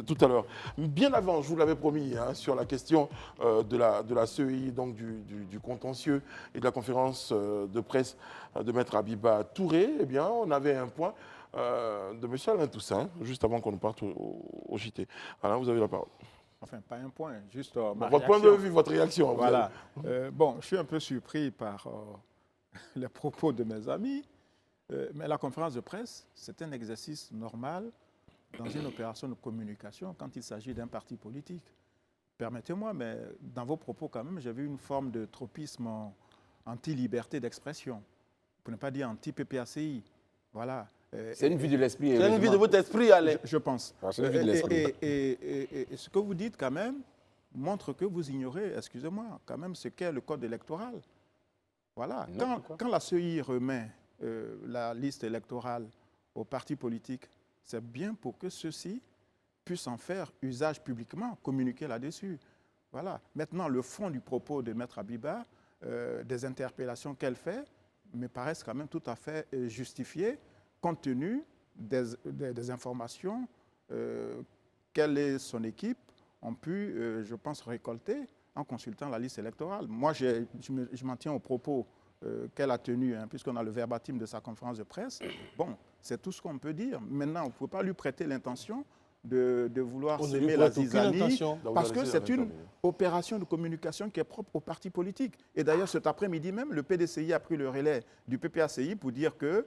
tout à l'heure. Bien avant, je vous l'avais promis, sur la question de la CEI, donc du contentieux et de la conférence de presse de Maître Abiba Touré, eh bien, on avait un point de M. Alain Toussaint, juste avant qu'on ne parte au JT. Alain, vous avez la parole. Enfin, pas un point, juste ma Votre point de réaction. vue, votre réaction. Voilà. Bon, je suis un peu surpris par les propos de mes amis, mais la conférence de presse, c'est un exercice normal dans une opération de communication quand il s'agit d'un parti politique. Permettez-moi, mais dans vos propos, quand même, j'ai vu une forme de tropisme anti-liberté d'expression, pour ne pas dire anti-PPACI. Voilà. C'est une vue de l'esprit. C'est une vue de votre esprit, Alain. Je pense. C'est une vue de l'esprit. Et ce que vous dites, quand même, montre que vous ignorez, excusez-moi, quand même, ce qu'est le code électoral. Voilà. Quand la CEI remet la liste électorale aux partis politiques, c'est bien pour que ceux-ci puissent en faire usage publiquement, communiquer là-dessus. Voilà. Maintenant, le fond du propos de Maître Abiba, des interpellations qu'elle fait, me paraissent quand même tout à fait justifiées, compte tenu des informations qu'elle et son équipe ont pu, je pense, récolter en consultant la liste électorale. Moi, je m'en tiens aux propos qu'elle a tenus, puisqu'on a le verbatim de sa conférence de presse. Bon, c'est tout ce qu'on peut dire. Maintenant, on ne peut pas lui prêter l'intention de vouloir s'aimer la zizanie, parce que c'est une opération de communication qui est propre aux partis politiques. Et d'ailleurs, cet après-midi même, le PDCI a pris le relais du PPACI pour dire que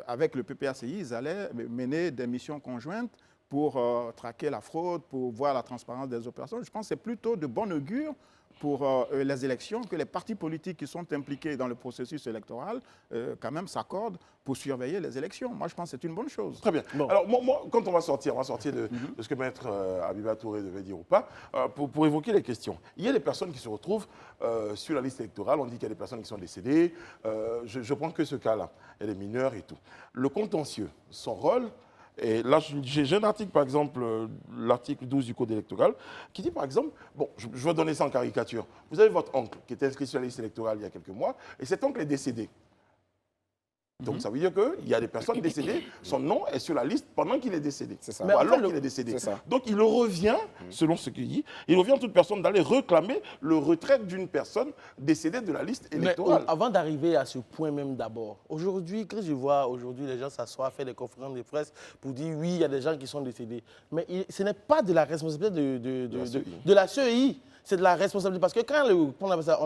avec le PPACI, ils allaient mener des missions conjointes pour traquer la fraude, pour voir la transparence des opérations. Je pense que c'est plutôt de bon augure pour les élections que les partis politiques qui sont impliqués dans le processus électoral quand même s'accordent pour surveiller les élections. Moi, je pense que c'est une bonne chose. Très bien. Bon. Alors, moi, quand on va sortir de ce que Maître Abiba Touré devait dire ou pas, pour évoquer les questions. Il y a des personnes qui se retrouvent sur la liste électorale. On dit qu'il y a des personnes qui sont décédées. Je prends que ce cas-là. Il y a des mineurs et tout. Le contentieux, son rôle. Et là, j'ai un article, par exemple, l'article 12 du Code électoral, qui dit, par exemple, bon, je vais donner ça en caricature. Vous avez votre oncle qui était inscrit sur la liste électorale il y a quelques mois, et cet oncle est décédé. Donc, ça veut dire qu'il y a des personnes décédées, son nom est sur la liste pendant qu'il est décédé. C'est ça. Ou alors qu'il est décédé. Donc, il revient, selon ce qu'il dit, il revient à toute personne d'aller réclamer le retrait d'une personne décédée de la liste électorale. Mais avant d'arriver à ce point même d'abord, aujourd'hui, quand je vois aujourd'hui les gens s'asseoir, faire des conférences de presse pour dire oui, il y a des gens qui sont décédés. Mais ce n'est pas de la responsabilité de la CEI. C'est de la responsabilité. Parce que quand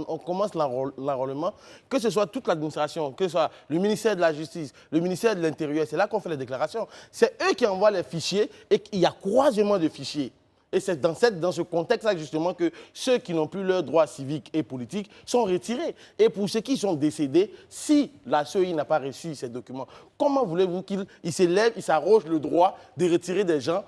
on commence l'enrôlement, que ce soit toute l'administration, que ce soit le ministère de la Justice, le ministère de l'Intérieur, c'est là qu'on fait les déclarations. C'est eux qui envoient les fichiers et il y a croisement de fichiers. Et c'est dans ce contexte-là, justement, que ceux qui n'ont plus leurs droits civiques et politiques sont retirés. Et pour ceux qui sont décédés, si la CEI n'a pas reçu ces documents, comment voulez-vous qu'ils s'élèvent, ils s'arrogent le droit de retirer des gens,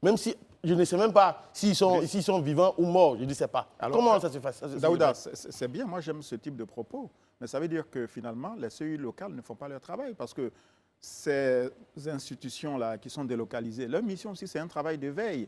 même si... Je ne sais même pas s'ils sont vivants ou morts, je ne sais pas. Alors, comment ça se fait? Daouda, c'est bien, moi j'aime ce type de propos, mais ça veut dire que finalement, les CEI locales ne font pas leur travail, parce que ces institutions-là qui sont délocalisées, leur mission aussi, c'est un travail de veille.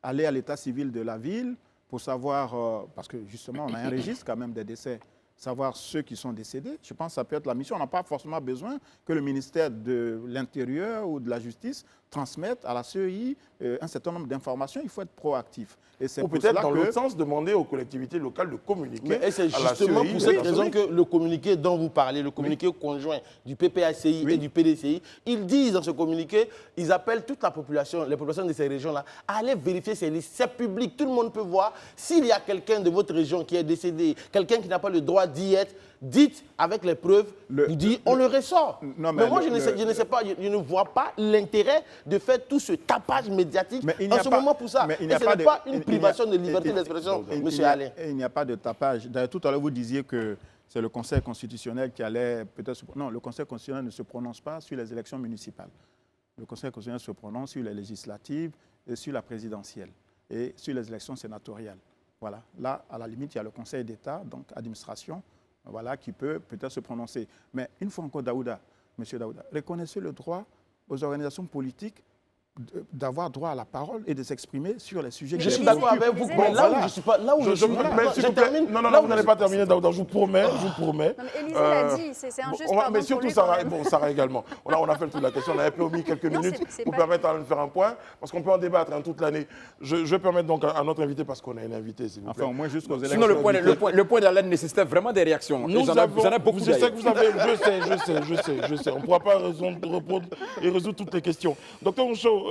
Aller à l'état civil de la ville pour savoir, parce que justement, on a un registre quand même des décès, savoir ceux qui sont décédés. Je pense que ça peut être la mission. On n'a pas forcément besoin que le ministère de l'Intérieur ou de la Justice transmette à la CEI un certain nombre d'informations. Il faut être proactif. Ou peut-être dans l'autre sens, demander aux collectivités locales de communiquer. Et c'est justement pour cette raison que le communiqué dont vous parlez, le communiqué conjoint du PPACI et du PDCI, ils disent dans ce communiqué, ils appellent toute la population, les populations de ces régions-là, à aller vérifier ces listes. C'est public, tout le monde peut voir. S'il y a quelqu'un de votre région qui est décédé, quelqu'un qui n'a pas le droit d'y être, dites avec les preuves, on le ressort. Mais moi, je ne sais pas, je ne vois pas l'intérêt de faire tout ce tapage médiatique en ce moment pour ça. Et ce n'est pas une privation de liberté d'expression, M. Alain. Il n'y a pas de tapage. D'ailleurs, tout à l'heure, vous disiez que c'est le Conseil constitutionnel qui allait peut-être... Non, le Conseil constitutionnel ne se prononce pas sur les élections municipales. Le Conseil constitutionnel se prononce sur les législatives et sur la présidentielle et sur les élections sénatoriales. Voilà. Là, à la limite, il y a le Conseil d'État, donc administration, voilà, qui peut peut-être se prononcer. Mais une fois encore, Daouda, M. Daouda, reconnaissez le droit aux organisations politiques d'avoir droit à la parole et de s'exprimer sur les sujets. Mais Je suis Élisée, d'accord avec vous, Élisée, mais là où voilà. je suis pas, là où je suis, mais voilà, s'il je vous plaît, termine. non, Là non, où vous n'allez pas terminer, Daouda, je vous promets, je vous promets. Non, mais Élisée l'a dit, c'est injuste. pardon, Mais pour surtout lui, quand Sarah, même. bon, Sarah également. On a fait le tour de la question, on avait promis quelques Non, minutes c'est pour pas- permettre de faire un point, parce qu'on peut en débattre toute l'année. Je vais permettre donc à notre invité, parce qu'on a une invitée, s'il vous plaît. Enfin, au moins jusqu'aux élections. Sinon, le point d'haleine nécessitait vraiment des réactions. Et j'en ai beaucoup je sais d'ailleurs. que vous avez, je sais. On ne pourra pas répondre et résoudre toutes les questions. Docteur Moucho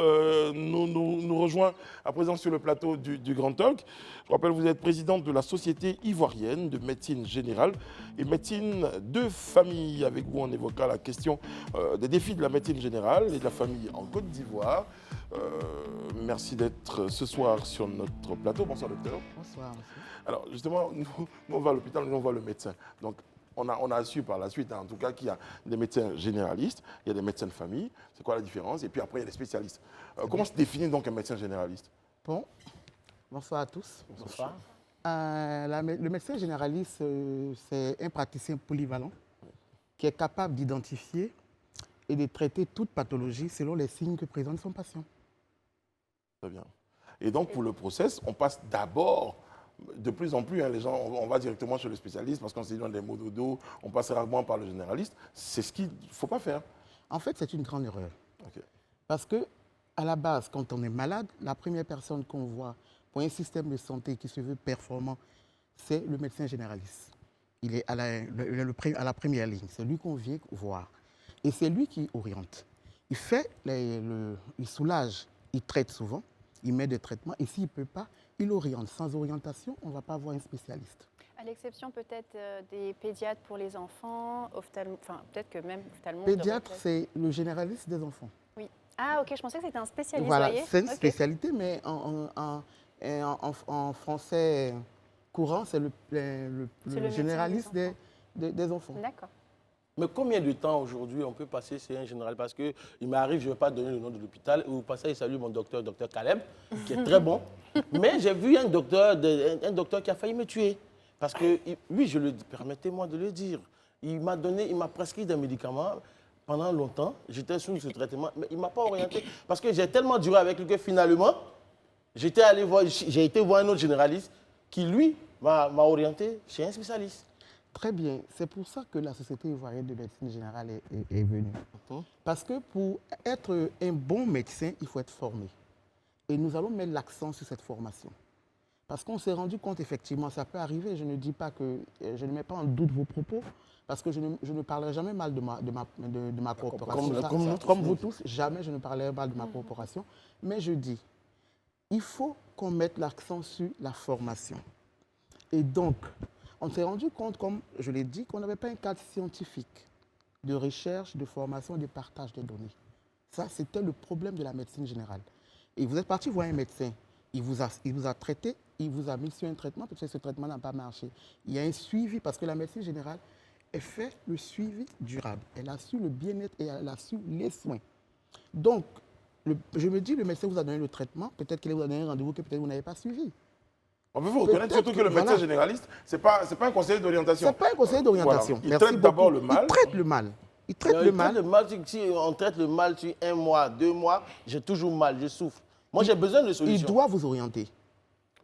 nous rejoint à présent sur le plateau du Grand Talk. Je rappelle, vous êtes présidente de la Société ivoirienne de médecine générale et médecine de famille. Avec vous, on évoquera la question des défis de la médecine générale et de la famille en Côte d'Ivoire. Merci d'être ce soir sur notre plateau. Bonsoir, docteur. Bonsoir, monsieur. Alors, justement, nous, on va à l'hôpital, nous, on voit le médecin. Donc, on a su par la suite, en tout cas, qu'il y a des médecins généralistes, il y a des médecins de famille. C'est quoi la différence? Et puis après, il y a des spécialistes. Comment se définit donc un médecin généraliste? Bon, bonsoir à tous. Bonsoir. Le médecin généraliste, c'est un praticien polyvalent qui est capable d'identifier et de traiter toute pathologie selon les signes que présente son patient. Très bien. Et donc, pour le process, on passe d'abord, de plus en plus, les gens, on va directement chez le spécialiste parce qu'on se dit dans des maux de dos, on passe rarement par le généraliste. C'est ce qu'il ne faut pas faire. En fait, c'est une grande erreur. Ok. Parce que, à la base, quand on est malade, la première personne qu'on voit pour un système de santé qui se veut performant, c'est le médecin généraliste. Il est à la première ligne. C'est lui qu'on vient voir. Et c'est lui qui oriente. Il fait, il soulage, il traite souvent, il met des traitements. Et s'il ne peut pas, il oriente. Sans orientation, on ne va pas voir un spécialiste. À l'exception peut-être des pédiatres pour les enfants, enfin peut-être que même ophtalmo. Pédiatre, c'est le généraliste des enfants. Oui. Ah ok, je pensais que c'était un spécialiste. Voilà, voyez. c'est une Ok. spécialité, mais en français courant, c'est le médecin généraliste des des enfants. D'accord. Mais combien de temps aujourd'hui on peut passer chez un général? Parce qu'il m'arrive, je ne vais pas donner le nom de l'hôpital, au passage, je salue mon docteur Caleb, qui est très bon. Mais j'ai vu un docteur qui a failli me tuer. Parce que, oui, permettez-moi de le dire, il m'a prescrit des médicaments pendant longtemps. J'étais sous ce traitement, mais il ne m'a pas orienté. Parce que j'ai tellement duré avec lui que finalement, j'ai été voir un autre généraliste qui, lui, m'a orienté chez un spécialiste. Très bien. C'est pour ça que la Société ivoirienne de médecine générale est venue. Parce que pour être un bon médecin, il faut être formé. Et nous allons mettre l'accent sur cette formation. Parce qu'on s'est rendu compte, effectivement, ça peut arriver. Je ne dis pas que je ne mets pas en doute vos propos, parce que je ne parlerai jamais mal de ma corporation. Comme vous tous, jamais je ne parlerai mal de ma corporation. Mais je dis, il faut qu'on mette l'accent sur la formation. Et donc, on s'est rendu compte, comme je l'ai dit, qu'on n'avait pas un cadre scientifique de recherche, de formation et de partage des données. Ça, c'était le problème de la médecine générale. Et vous êtes parti voir un médecin, il vous a traité, il vous a mis sur un traitement, parce que ce traitement n'a pas marché. Il y a un suivi, parce que la médecine générale, elle fait le suivi durable. Elle assure le bien-être et elle assure les soins. Donc, je me dis, le médecin vous a donné le traitement, peut-être qu'il vous a donné un rendez-vous que peut-être vous n'avez pas suivi. On peut vous reconnaître surtout que le médecin voilà. généraliste, ce n'est pas un conseiller d'orientation. Ce n'est pas un conseiller d'orientation. Voilà. Il Merci traite d'abord beaucoup. le mal. Il traite le mal. Il traite le mal. Si on traite le mal sur 1 mois, 2 mois, j'ai toujours mal, je souffre. Moi, j'ai besoin de Il solutions. doit vous orienter.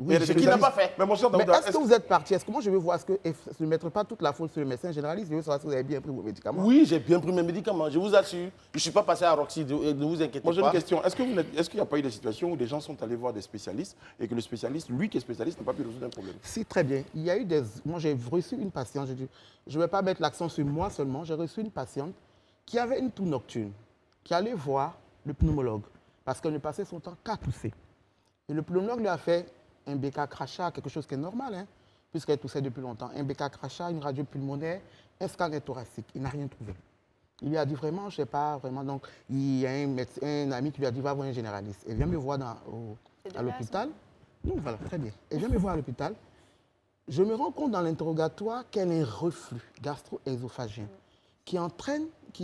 Mais ce qu'il n'a pas fait. Mais mon cher Mais Daouda, est-ce que vous êtes parti? Est-ce que moi je veux voir, est-ce que je ne mettrai pas toute la faute sur le médecin généraliste? Je veux savoir si vous avez bien pris vos médicaments. Oui, j'ai bien pris mes médicaments, je vous assure. Je ne suis pas passé à Roxy, ne vous inquiétez moi j'ai une pas. question. Est-ce qu'il n'y a pas eu des situations où des gens sont allés voir des spécialistes et que le spécialiste, lui qui est spécialiste, n'a pas pu résoudre un problème? Si, très bien. Il y a eu des... Moi, j'ai reçu une patiente, je ne vais pas mettre l'accent sur moi seulement, j'ai reçu une patiente qui avait une toux nocturne, qui allait voir le pneumologue, parce qu'elle ne passait son temps qu'à tousser. Et le pneumologue lui a fait un BK crachat, quelque chose qui est normal, hein, puisqu'elle toussait depuis longtemps. Un BK crachat, une radio pulmonaire, un scanner thoracique. Il n'a rien trouvé. Il lui a dit vraiment, je ne sais pas, vraiment. Donc, il y a un ami qui lui a dit, va voir un généraliste. Et viens me voir à l'hôpital. Donc, voilà, très bien. Et viens me voir à l'hôpital. Je me rends compte dans l'interrogatoire qu'elle a un reflux gastro-œsophagien qui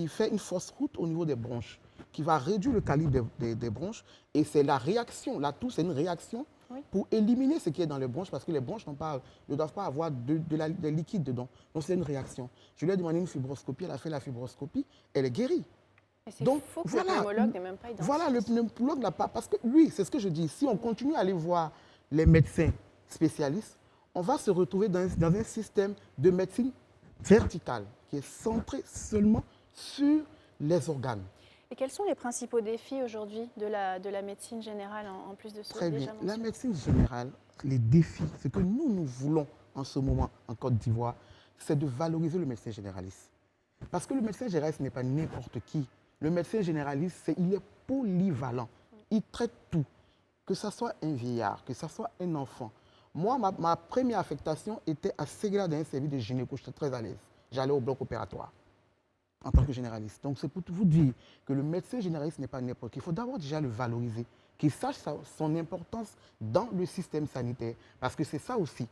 fait une fausse route au niveau des bronches, qui va réduire le calibre des bronches. Et c'est la réaction. La toux, c'est une réaction pour éliminer ce qui est dans les bronches, parce que les bronches ne doivent pas avoir des liquides dedans. Donc c'est une réaction. Je lui ai demandé une fibroscopie, elle a fait la fibroscopie, elle est guérie. C'est faux que le pneumologue n'est même pas identifié. Voilà, le pneumologue n'a pas... Parce que lui, c'est ce que je dis, si on continue à aller voir les médecins spécialistes, on va se retrouver dans un système de médecine verticale qui est centré seulement sur les organes. Et quels sont les principaux défis aujourd'hui de la médecine générale en plus de ceux Très déjà bien. mentionnés? La médecine générale, les défis, ce que nous voulons en ce moment en Côte d'Ivoire, c'est de valoriser le médecin généraliste. Parce que le médecin généraliste n'est pas n'importe qui. Le médecin généraliste, il est polyvalent. Il traite tout. Que ce soit un vieillard, que ce soit un enfant. Moi, ma première affectation était à Séguéla dans un service de gynéco. J'étais très à l'aise. J'allais au bloc opératoire en tant que généraliste. Donc, c'est pour vous dire que le médecin généraliste n'est pas n'importe qui. Il faut d'abord déjà le valoriser, qu'il sache son importance dans le système sanitaire. Parce que c'est ça aussi.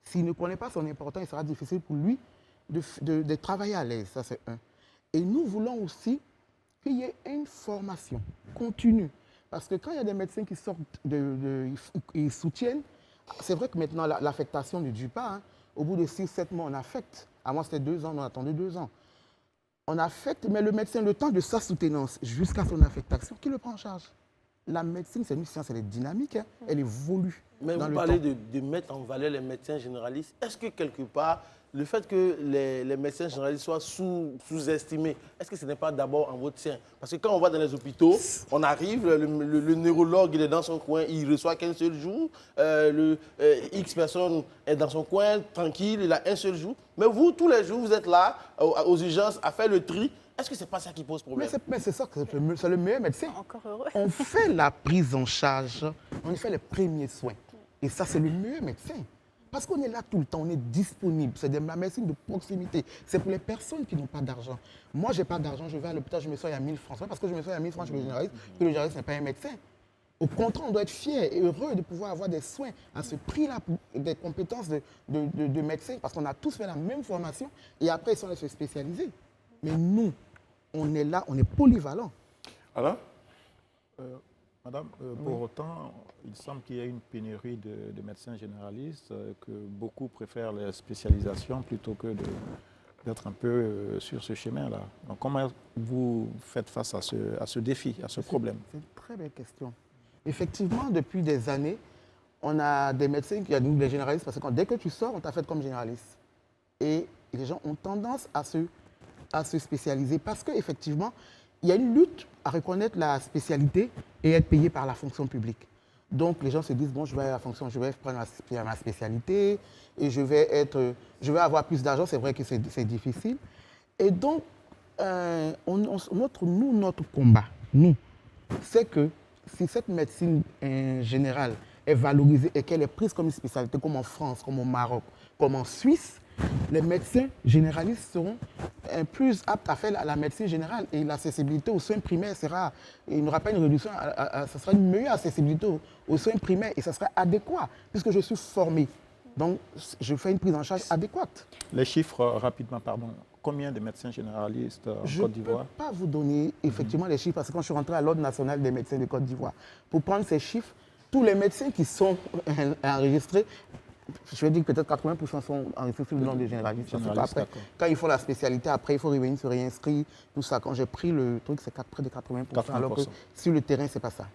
S'il ne connaît pas son importance, il sera difficile pour lui de travailler à l'aise. Ça, c'est un. Et nous voulons aussi qu'il y ait une formation continue. Parce que quand il y a des médecins qui sortent, ils soutiennent, c'est vrai que maintenant, l'affectation ne dure pas. Hein. Au bout de 6-7 mois, on affecte. Avant, c'était 2 ans, on attendait 2 ans. On affecte, mais le médecin, le temps de sa soutenance jusqu'à son affectation, qui le prend en charge? La médecine, c'est une science, elle est dynamique, hein, elle évolue. Mais vous parlez de mettre en valeur les médecins généralistes. Est-ce que quelque part, le fait que les médecins généralistes soient sous-estimés, est-ce que ce n'est pas d'abord en votre sein? Parce que quand on va dans les hôpitaux, on arrive, le neurologue, il est dans son coin, il reçoit qu'un seul jour, X personne est dans son coin, tranquille, il a un seul jour. Mais vous, tous les jours, vous êtes là, aux urgences, à faire le tri. Est-ce que ce n'est pas ça qui pose problème? Mais c'est ça, c'est le meilleur médecin. Encore heureux. On fait la prise en charge, on fait les premiers soins. Et ça, c'est le meilleur médecin. Parce qu'on est là tout le temps, on est disponible. C'est de la médecine de proximité. C'est pour les personnes qui n'ont pas d'argent. Moi, je n'ai pas d'argent, je vais à l'hôpital, je me soigne à 1000 francs. C'est pas parce que je me soigne à 1000 francs chez le généraliste que le généraliste n'est pas un médecin. Au contraire, on doit être fier et heureux de pouvoir avoir des soins à ce prix-là, des compétences de médecin, parce qu'on a tous fait la même formation et après, ils sont allés se spécialiser. Mais nous, on est là, on est polyvalent. Alain? Madame, pour autant, il semble qu'il y ait une pénurie de médecins généralistes, que beaucoup préfèrent les spécialisations plutôt que d'être un peu sur ce chemin-là. Donc, comment vous faites face à ce défi, à ce problème? C'est une très belle question. Effectivement, depuis des années, on a des médecins qui ont des généralistes, parce que dès que tu sors, on t'a fait comme généraliste. Et les gens ont tendance à se spécialiser parce qu'effectivement, il y a une lutte à reconnaître la spécialité et être payé par la fonction publique. Donc les gens se disent, bon, je vais à la fonction, je vais prendre ma spécialité et je vais avoir plus d'argent. C'est vrai que c'est difficile. Et donc, notre combat, c'est que si cette médecine générale est valorisée et qu'elle est prise comme une spécialité, comme en France, comme au Maroc, comme en Suisse, les médecins généralistes seront plus aptes à faire la médecine générale et l'accessibilité aux soins primaires il n'y aura pas une réduction, ça sera une meilleure accessibilité aux soins primaires et ça sera adéquat puisque je suis formé. Donc, je fais une prise en charge adéquate. Les chiffres, rapidement, pardon. Combien de médecins généralistes en Côte d'Ivoire? Je ne peux pas vous donner effectivement les chiffres parce que quand je suis rentré à l'Ordre national des médecins de Côte d'Ivoire, pour prendre ces chiffres, tous les médecins qui sont enregistrés, je vais dire que peut-être 80% sont enregistrés sur le nom de généralistes. Après, quand ils font la spécialité, après, il faut revenir se réinscrire, tout ça. Quand j'ai pris le truc, c'est près de 80%, alors que sur le terrain, ce n'est pas ça.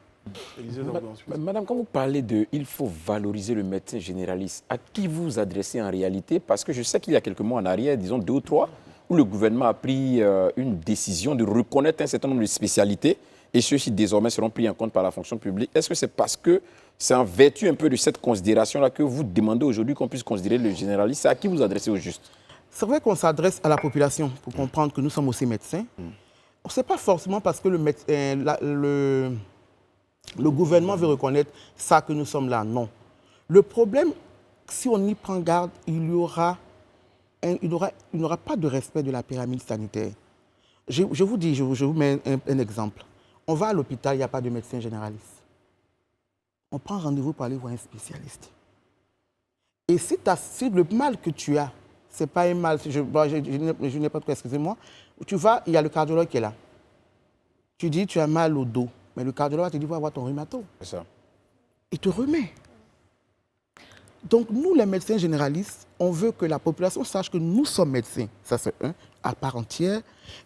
Madame, quand vous parlez de « il faut valoriser le médecin généraliste », à qui vous adressez en réalité? Parce que je sais qu'il y a quelques mois en arrière, disons 2 ou 3, où le gouvernement a pris une décision de reconnaître un certain nombre de spécialités et ceux-ci désormais seront pris en compte par la fonction publique. Est-ce que c'est parce que c'est en vertu un peu de cette considération-là que vous demandez aujourd'hui qu'on puisse considérer le généraliste? C'est à qui vous adressez au juste? C'est vrai qu'on s'adresse à la population pour comprendre que nous sommes aussi médecins. Ce n'est pas forcément parce que le gouvernement veut reconnaître ça que nous sommes là, non. Le problème, si on y prend garde, il n'y aura pas de respect de la pyramide sanitaire. Je vous mets un exemple. On va à l'hôpital, il n'y a pas de médecin généraliste. On prend rendez-vous pour aller voir un spécialiste. Et si le mal que tu as, ce n'est pas un mal, je n'ai pas de quoi, excusez-moi, tu vas, il y a le cardiologue qui est là. Tu dis, tu as mal au dos. Mais le cardiologue te dit, va voir ton rhumato. C'est ça. Il te remet. Donc, nous, les médecins généralistes, on veut que la population sache que nous sommes médecins, ça c'est à part entière,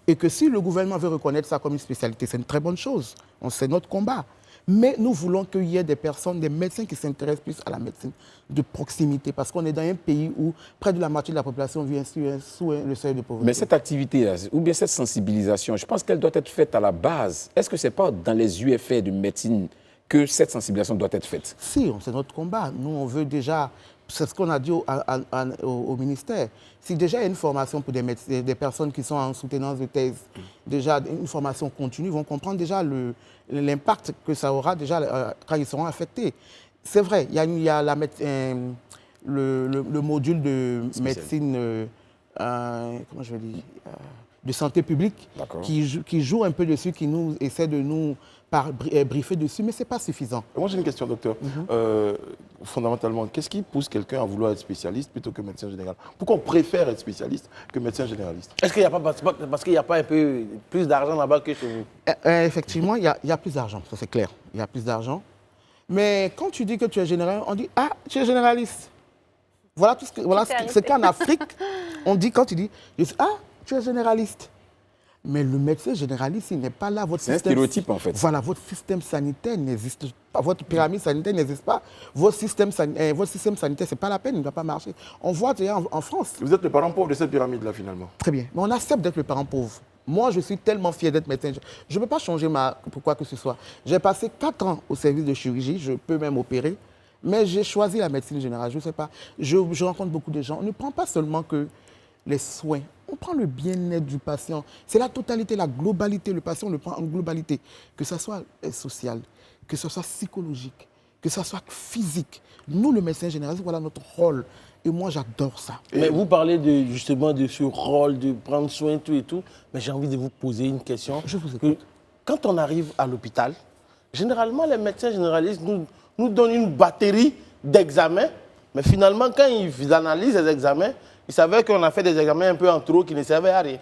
et que si le gouvernement veut reconnaître ça comme une spécialité, c'est une très bonne chose. C'est notre combat. Mais nous voulons qu'il y ait des personnes, des médecins qui s'intéressent plus à la médecine de proximité, parce qu'on est dans un pays où près de la moitié de la population vit sous le seuil de pauvreté. Mais cette activité-là, ou bien cette sensibilisation, je pense qu'elle doit être faite à la base. Est-ce que ce n'est pas dans les UFR de médecine que cette sensibilisation doit être faite? Si, c'est notre combat. Nous, on veut déjà, c'est ce qu'on a dit au ministère, si déjà il y a une formation pour des personnes qui sont en soutenance de thèse, déjà une formation continue, ils vont comprendre déjà l'impact que ça aura déjà quand ils seront affectés. C'est vrai, il y a le module de médecine, comment je vais dire, de santé publique qui joue un peu dessus, qui nous essaie de nous briefer dessus, mais ce n'est pas suffisant. Moi, j'ai une question, docteur. Fondamentalement, qu'est-ce qui pousse quelqu'un à vouloir être spécialiste plutôt que médecin général? Pourquoi on préfère être spécialiste que médecin généraliste? Est-ce qu'il n'y a pas, parce qu'il n'y a pas un peu plus d'argent là-bas que chez vous? Effectivement, il y a plus d'argent, ça c'est clair. Il y a plus d'argent. Mais quand tu dis que tu es général, on dit « Ah, tu es généraliste ». Voilà ce qu'en Afrique, on dit quand tu dis « Ah, tu es généraliste ». Mais le médecin généraliste, il n'est pas là. C'est un stéréotype, en fait. Voilà, votre système sanitaire n'existe pas. Votre pyramide sanitaire n'existe pas. Votre système sanitaire, ce n'est pas la peine, il ne doit pas marcher. On voit déjà en France. Vous êtes le parent pauvre de cette pyramide-là, finalement. Très bien. Mais on accepte d'être le parent pauvre. Moi, je suis tellement fier d'être médecin. Je ne peux pas changer pour quoi que ce soit. J'ai passé 4 ans au service de chirurgie. Je peux même opérer. Mais j'ai choisi la médecine générale. Je ne sais pas. Je rencontre beaucoup de gens. On ne prend pas seulement que les soins. On prend le bien-être du patient. C'est la totalité, la globalité. Le patient, on le prend en globalité. Que ce soit social, que ce soit psychologique, que ce soit physique. Nous, le médecin généraliste, voilà notre rôle. Et moi, j'adore ça. Mais vous parlez justement de ce rôle de prendre soin, tout et tout. Mais j'ai envie de vous poser une question. Je vous écoute. Quand on arrive à l'hôpital, généralement, les médecins généralistes nous donnent une batterie d'examens. Mais finalement, quand ils analysent les examens, ils savaient qu'on a fait des examens un peu en trop qui ne servaient à rien.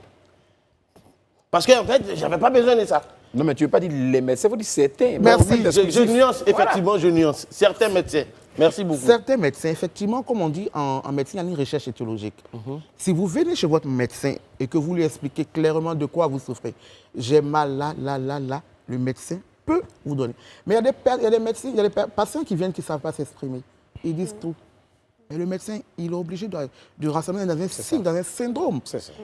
Parce qu'en fait, je n'avais pas besoin de ça. Non, mais tu ne veux pas dire les médecins, vous dites certains. Merci. Je nuance, effectivement, je nuance. Certains médecins. Merci beaucoup. Certains médecins, effectivement, comme on dit en médecine, il y a une recherche étiologique. Si vous venez chez votre médecin et que vous lui expliquez clairement de quoi vous souffrez, j'ai mal là, le médecin peut vous donner. Mais il y a des médecins, il y a des patients qui viennent qui ne savent pas s'exprimer. Ils disent tout. Et le médecin, il est obligé de rassembler dans un signe, dans un syndrome.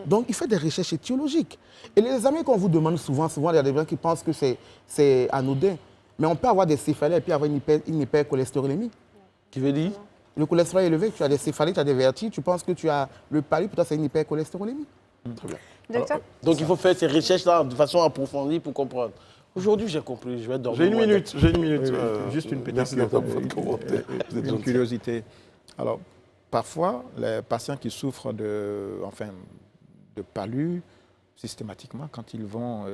Donc, il fait des recherches étiologiques. Et les examens qu'on vous demande souvent, il y a des gens qui pensent que c'est anodin. Mais on peut avoir des céphalées et puis avoir une hypercholestérolémie. Qui veut dire? Le cholestérol est élevé, tu as des céphalées, tu as des vertiges, tu penses que tu as le palu, pour toi c'est une hypercholestérolémie. Très bien. Docteur? Donc, il faut faire ces recherches-là de façon approfondie pour comprendre. Aujourd'hui, j'ai compris, je vais dormir. J'ai une minute. Juste une petite merci, docteur, pour votre commentaire. Vous êtes une gentil. curiosité. Alors, parfois, les patients qui souffrent de palu, systématiquement, quand ils vont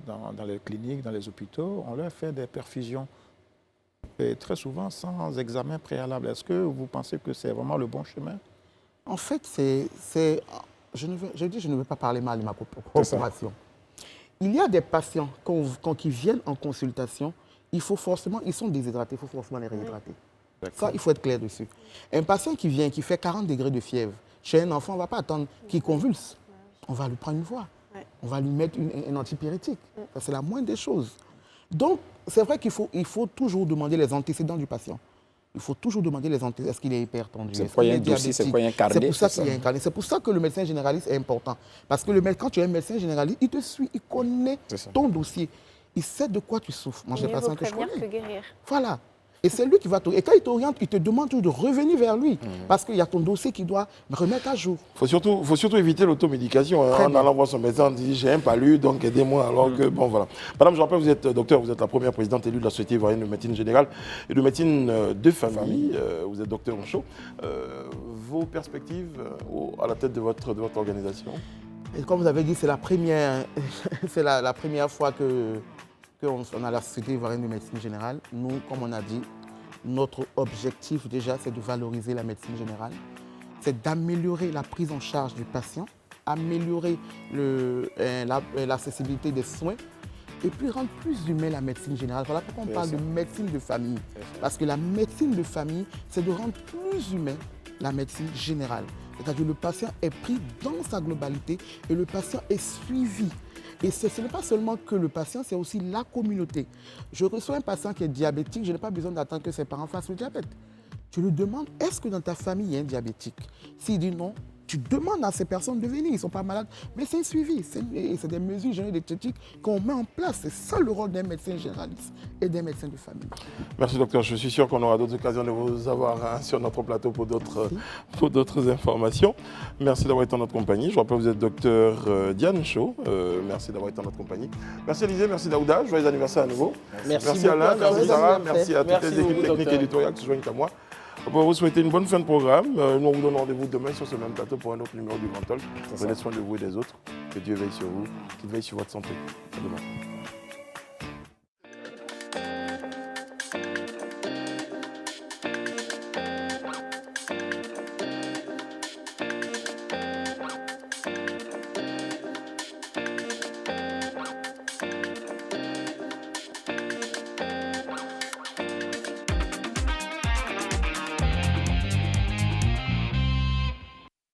dans les cliniques, dans les hôpitaux, on leur fait des perfusions. Et très souvent sans examen préalable. Est-ce que vous pensez que c'est vraiment le bon chemin? En fait, je ne veux pas parler mal de ma corporation. Il y a des patients qui viennent en consultation, ils sont déshydratés, il faut forcément les réhydrater. Ça, il faut être clair dessus. Un patient qui vient, qui fait 40 degrés de fièvre, chez un enfant, on ne va pas attendre qu'il convulse. On va lui prendre une voie. On va lui mettre un antipyrétique. Ça, c'est la moindre des choses. Donc, c'est vrai qu'il faut toujours demander les antécédents du patient. Il faut toujours demander les antécédents. Est-ce qu'il est hypertendu? C'est pourquoi il y a un dossier, c'est pourquoi il y a un carnet. C'est pour ça qu'il y a un carnet. C'est pour ça que le médecin généraliste est important. Parce que quand tu es un médecin généraliste, il te suit, il connaît ton dossier. Il sait de quoi tu souffres. Moi, j'ai des patients que je connais. Que guérir. Voilà. Et c'est lui qui va t'orienter. Et quand il t'oriente, il te demande toujours de revenir vers lui. Parce qu'il y a ton dossier qui doit remettre à jour. Il faut surtout éviter l'automédication. En allant voir son médecin, on dit j'ai un palu, donc aidez-moi. Alors que, bon, voilà. Madame, je rappelle, vous êtes docteur, vous êtes la première présidente élue de la Société ivoirienne de médecine générale et de médecine de famille. Vous êtes docteur en chaud. Vos perspectives à la tête de votre organisation? Et comme vous avez dit, c'est la première, la première fois qu'on a la Société ivoirienne de médecine générale. Nous, comme on a dit, notre objectif déjà, c'est de valoriser la médecine générale. C'est d'améliorer la prise en charge du patient, améliorer l'accessibilité des soins, et puis rendre plus humaine la médecine générale. Voilà pourquoi on parle de médecine de famille. Parce que la médecine de famille, c'est de rendre plus humaine la médecine générale. C'est-à-dire que le patient est pris dans sa globalité et le patient est suivi. Et ce n'est pas seulement que le patient, c'est aussi la communauté. Je reçois un patient qui est diabétique, je n'ai pas besoin d'attendre que ses parents fassent le diabète. Je lui demande, est-ce que dans ta famille, il y a un diabétique? S'il dit non, tu demandes à ces personnes de venir, ils ne sont pas malades, mais c'est un suivi, c'est des mesures génétiques qu'on met en place. C'est ça le rôle d'un médecin généraliste et d'un médecin de famille. Merci docteur, je suis sûr qu'on aura d'autres occasions de vous avoir sur notre plateau pour d'autres informations. Merci d'avoir été en notre compagnie. Je rappelle que vous êtes docteur Diane Cho. Merci d'avoir été en notre compagnie. Merci Élisée, merci Daouda, joyeux anniversaire à nouveau. Merci Alain, merci Sarah, merci à toutes les équipes techniques et éditoriales qui se joignent à moi. On va vous souhaiter une bonne fin de programme. Nous, on vous donne rendez-vous demain sur ce même plateau pour un autre numéro du Grand Talk. Prenez soin de vous et des autres. Que Dieu veille sur vous, qu'il veille sur votre santé. À demain.